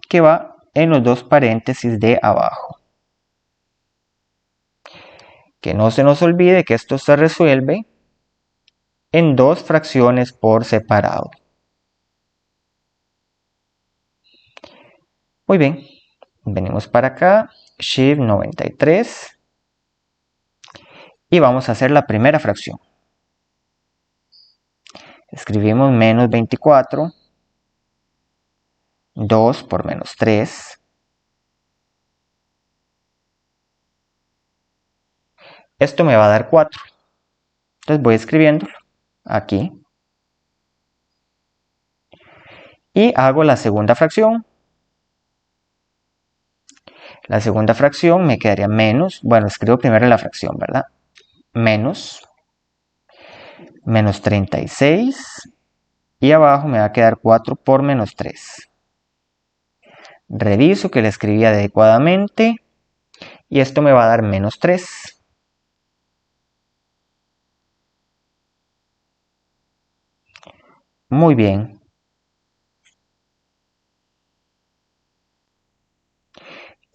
que va en los dos paréntesis de abajo. Que no se nos olvide que esto se resuelve en dos fracciones por separado. Muy bien, venimos para acá, Shift 93, y vamos a hacer la primera fracción. Escribimos menos 24, 2 por menos 3. Esto me va a dar 4. Entonces voy escribiéndolo aquí. Y hago la segunda fracción. La segunda fracción me quedaría menos, bueno, escribo primero la fracción, ¿verdad? Menos 36. Y abajo me va a quedar 4 por menos 3. Reviso que la escribí adecuadamente. Y esto me va a dar menos 3. Muy bien.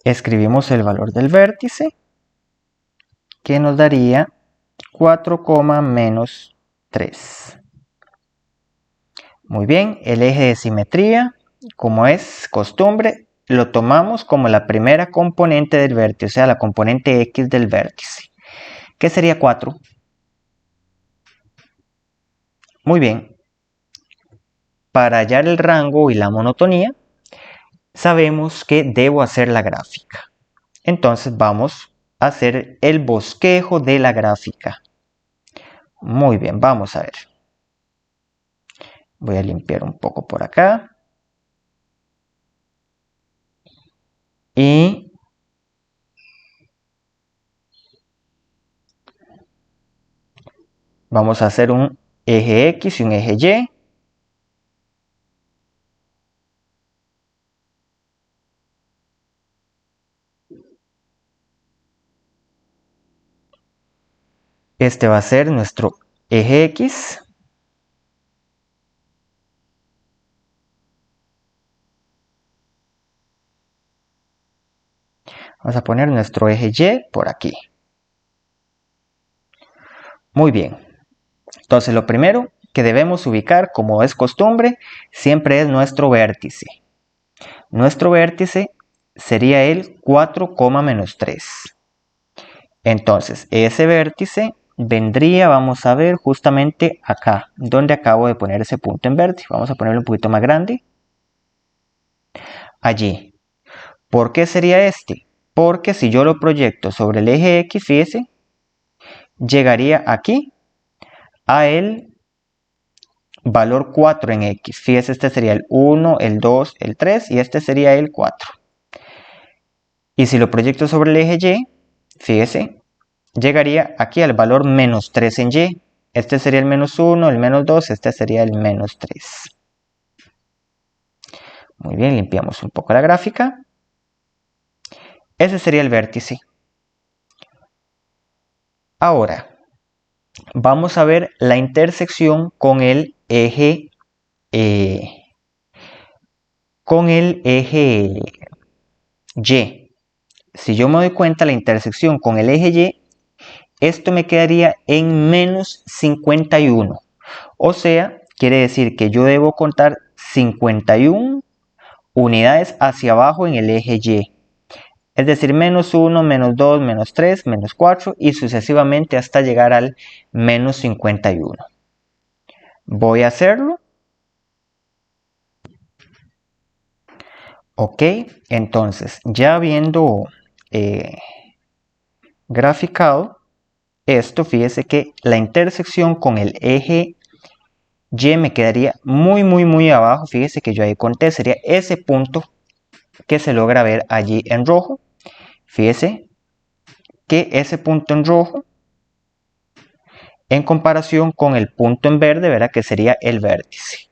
Escribimos el valor del vértice, que nos daría 4, menos 3. Muy bien, el eje de simetría, como es costumbre, lo tomamos como la primera componente del vértice, o sea, la componente X del vértice, que sería 4. Muy bien. Para hallar el rango y la monotonía, sabemos que debo hacer la gráfica. Entonces vamos a hacer el bosquejo de la gráfica. Muy bien, vamos a ver. Voy a limpiar un poco por acá. Y vamos a hacer un eje X y un eje Y. Este va a ser nuestro eje X. Vamos a poner nuestro eje Y por aquí. Muy bien. Entonces lo primero que debemos ubicar, como es costumbre, siempre es nuestro vértice. Nuestro vértice sería el 4, menos 3. Entonces ese vértice vendría, vamos a ver, justamente acá, donde acabo de poner ese punto en verde. Vamos a ponerlo un poquito más grande. Allí. ¿Por qué sería este? Porque si yo lo proyecto sobre el eje X, fíjese, llegaría aquí a el valor 4 en X. Fíjese, este sería el 1, el 2, el 3 y este sería el 4. Y si lo proyecto sobre el eje Y, fíjese, llegaría aquí al valor menos 3 en Y. Este sería el menos 1, el menos 2, este sería el menos 3. Muy bien, limpiamos un poco la gráfica. Ese sería el vértice. Ahora, vamos a ver la intersección con el eje Y. si yo me doy cuenta, la intersección con el eje Y, esto me quedaría en menos 51. O sea, quiere decir que yo debo contar 51 unidades hacia abajo en el eje Y. Es decir, menos 1, menos 2, menos 3, menos 4 y sucesivamente hasta llegar al menos 51. Voy a hacerlo. Ok, entonces ya habiendo graficado esto, fíjese que la intersección con el eje Y me quedaría muy abajo. Fíjese que yo ahí conté, sería ese punto que se logra ver allí en rojo. Fíjese que ese punto en rojo, en comparación con el punto en verde, ¿verdad? Que sería el vértice.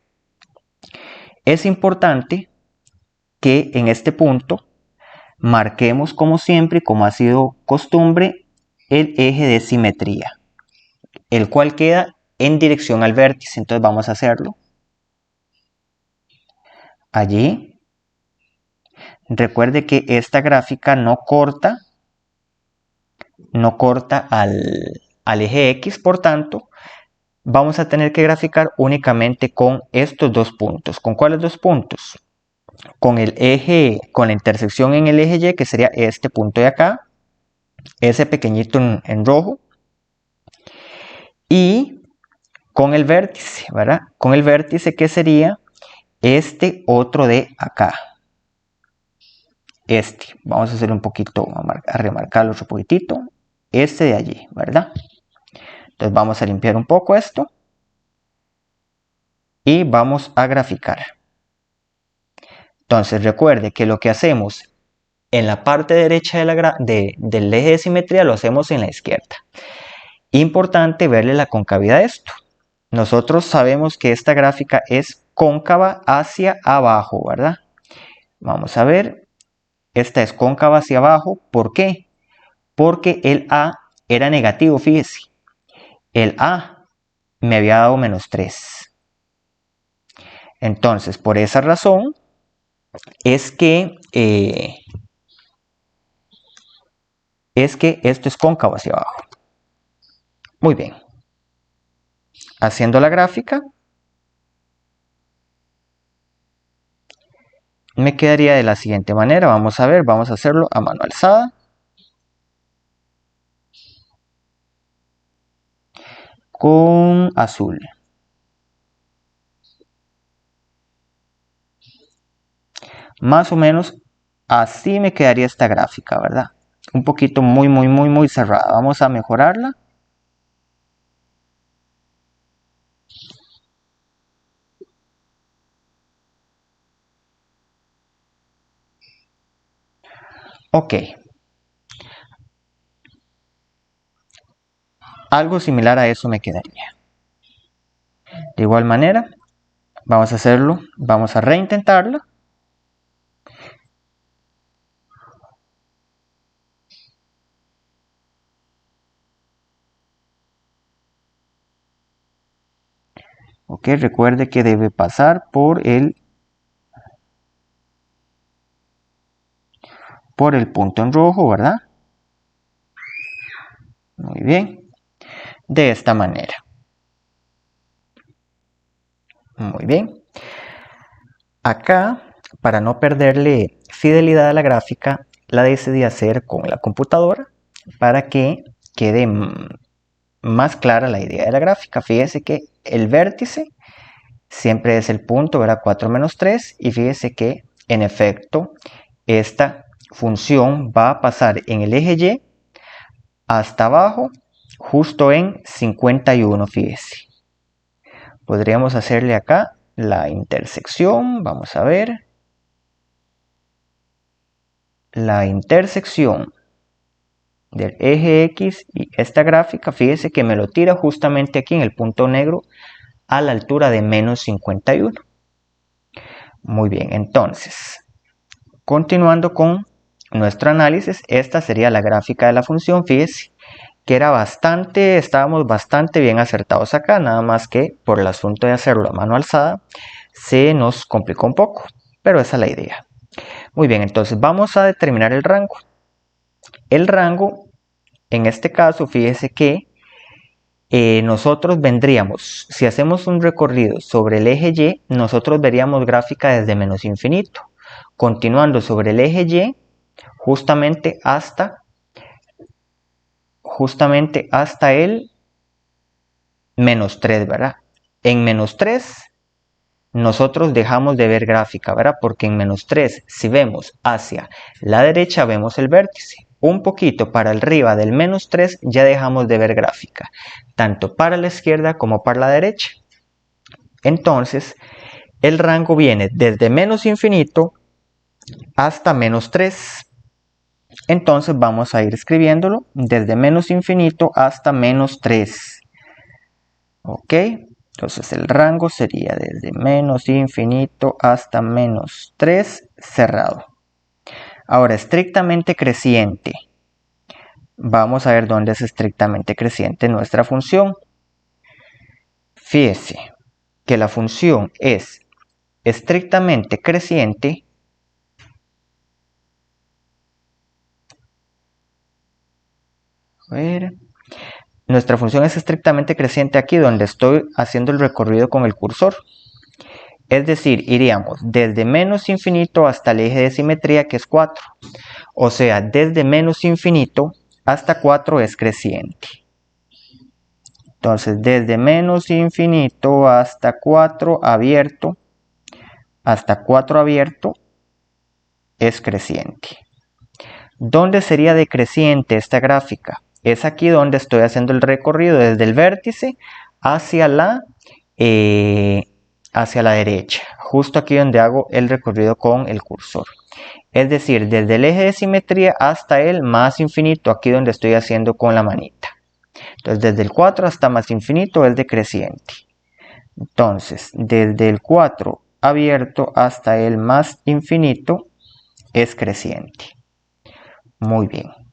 Es importante que en este punto marquemos, como siempre y como ha sido costumbre, el eje de simetría, el cual queda en dirección al vértice. Entonces vamos a hacerlo. Allí, recuerde que esta gráfica no corta al eje X, por tanto, vamos a tener que graficar únicamente con estos dos puntos. ¿Con cuáles dos puntos? Con el eje, con la intersección en el eje Y, que sería este punto de acá, ese pequeñito en rojo, y con el vértice, ¿verdad? Con el vértice que sería este otro de acá. Este, vamos a hacer un poquito, a remarcarlo otro poquitito, este de allí, ¿verdad? Entonces vamos a limpiar un poco esto y vamos a graficar. Entonces recuerde que lo que hacemos en la parte derecha del eje de simetría lo hacemos en la izquierda. Importante verle la concavidad a esto. Nosotros sabemos que esta gráfica es cóncava hacia abajo, ¿verdad? Vamos a ver, esta es cóncava hacia abajo. ¿Por qué? Porque el A era negativo, fíjese. El A me había dado menos 3. Entonces, por esa razón es que esto es cóncavo hacia abajo. Muy bien. Haciendo la gráfica, me quedaría de la siguiente manera. Vamos a ver, vamos a hacerlo a mano alzada. Con azul. Más o menos así me quedaría esta gráfica, ¿verdad? Un poquito muy cerrada. Vamos a mejorarla. Ok. Algo similar a eso me quedaría. De igual manera, vamos a hacerlo. Vamos a reintentarlo. Ok, recuerde que debe pasar por el punto en rojo, ¿verdad? Muy bien. De esta manera. Muy bien. Acá, para no perderle fidelidad a la gráfica, la decidí hacer con la computadora para que quede más clara la idea de la gráfica. Fíjese que el vértice siempre es el punto, ¿verdad? 4 menos 3, y fíjese que en efecto esta función va a pasar en el eje Y hasta abajo justo en 51, fíjese. Podríamos hacerle acá la intersección, vamos a ver. La intersección del eje X y esta gráfica, fíjese que me lo tira justamente aquí en el punto negro a la altura de menos 51. Muy bien, entonces, continuando con nuestro análisis, esta sería la gráfica de la función. Fíjese que estábamos bastante bien acertados acá, nada más que por el asunto de hacerlo a mano alzada se nos complicó un poco, pero esa es la idea. Muy bien, entonces vamos a determinar el rango. El rango, en este caso, fíjese que nosotros vendríamos, si hacemos un recorrido sobre el eje Y, nosotros veríamos gráfica desde menos infinito, continuando sobre el eje Y justamente hasta el menos 3, ¿verdad? En menos 3 nosotros dejamos de ver gráfica, ¿verdad? Porque en menos 3, si vemos hacia la derecha, vemos el vértice. Un poquito para arriba del menos 3 ya dejamos de ver gráfica, tanto para la izquierda como para la derecha. Entonces, el rango viene desde menos infinito hasta menos 3. Entonces vamos a ir escribiéndolo desde menos infinito hasta menos 3. ¿Ok? Entonces el rango sería desde menos infinito hasta menos 3 cerrado. Ahora, estrictamente creciente. Vamos a ver dónde es estrictamente creciente nuestra función. Fíjese que la función es estrictamente creciente nuestra función es estrictamente creciente aquí donde estoy haciendo el recorrido con el cursor. Es decir, iríamos desde menos infinito hasta el eje de simetría, que es 4. O sea, desde menos infinito hasta 4 es creciente. Entonces, desde menos infinito hasta 4 abierto, es creciente. ¿Dónde sería decreciente esta gráfica? Es aquí donde estoy haciendo el recorrido desde el vértice hacia la derecha, justo aquí donde hago el recorrido con el cursor. Es decir, desde el eje de simetría hasta el más infinito, aquí donde estoy haciendo con la manita. Entonces, desde el 4 hasta más infinito es decreciente. Entonces, desde el 4 abierto hasta el más infinito es creciente. Muy bien.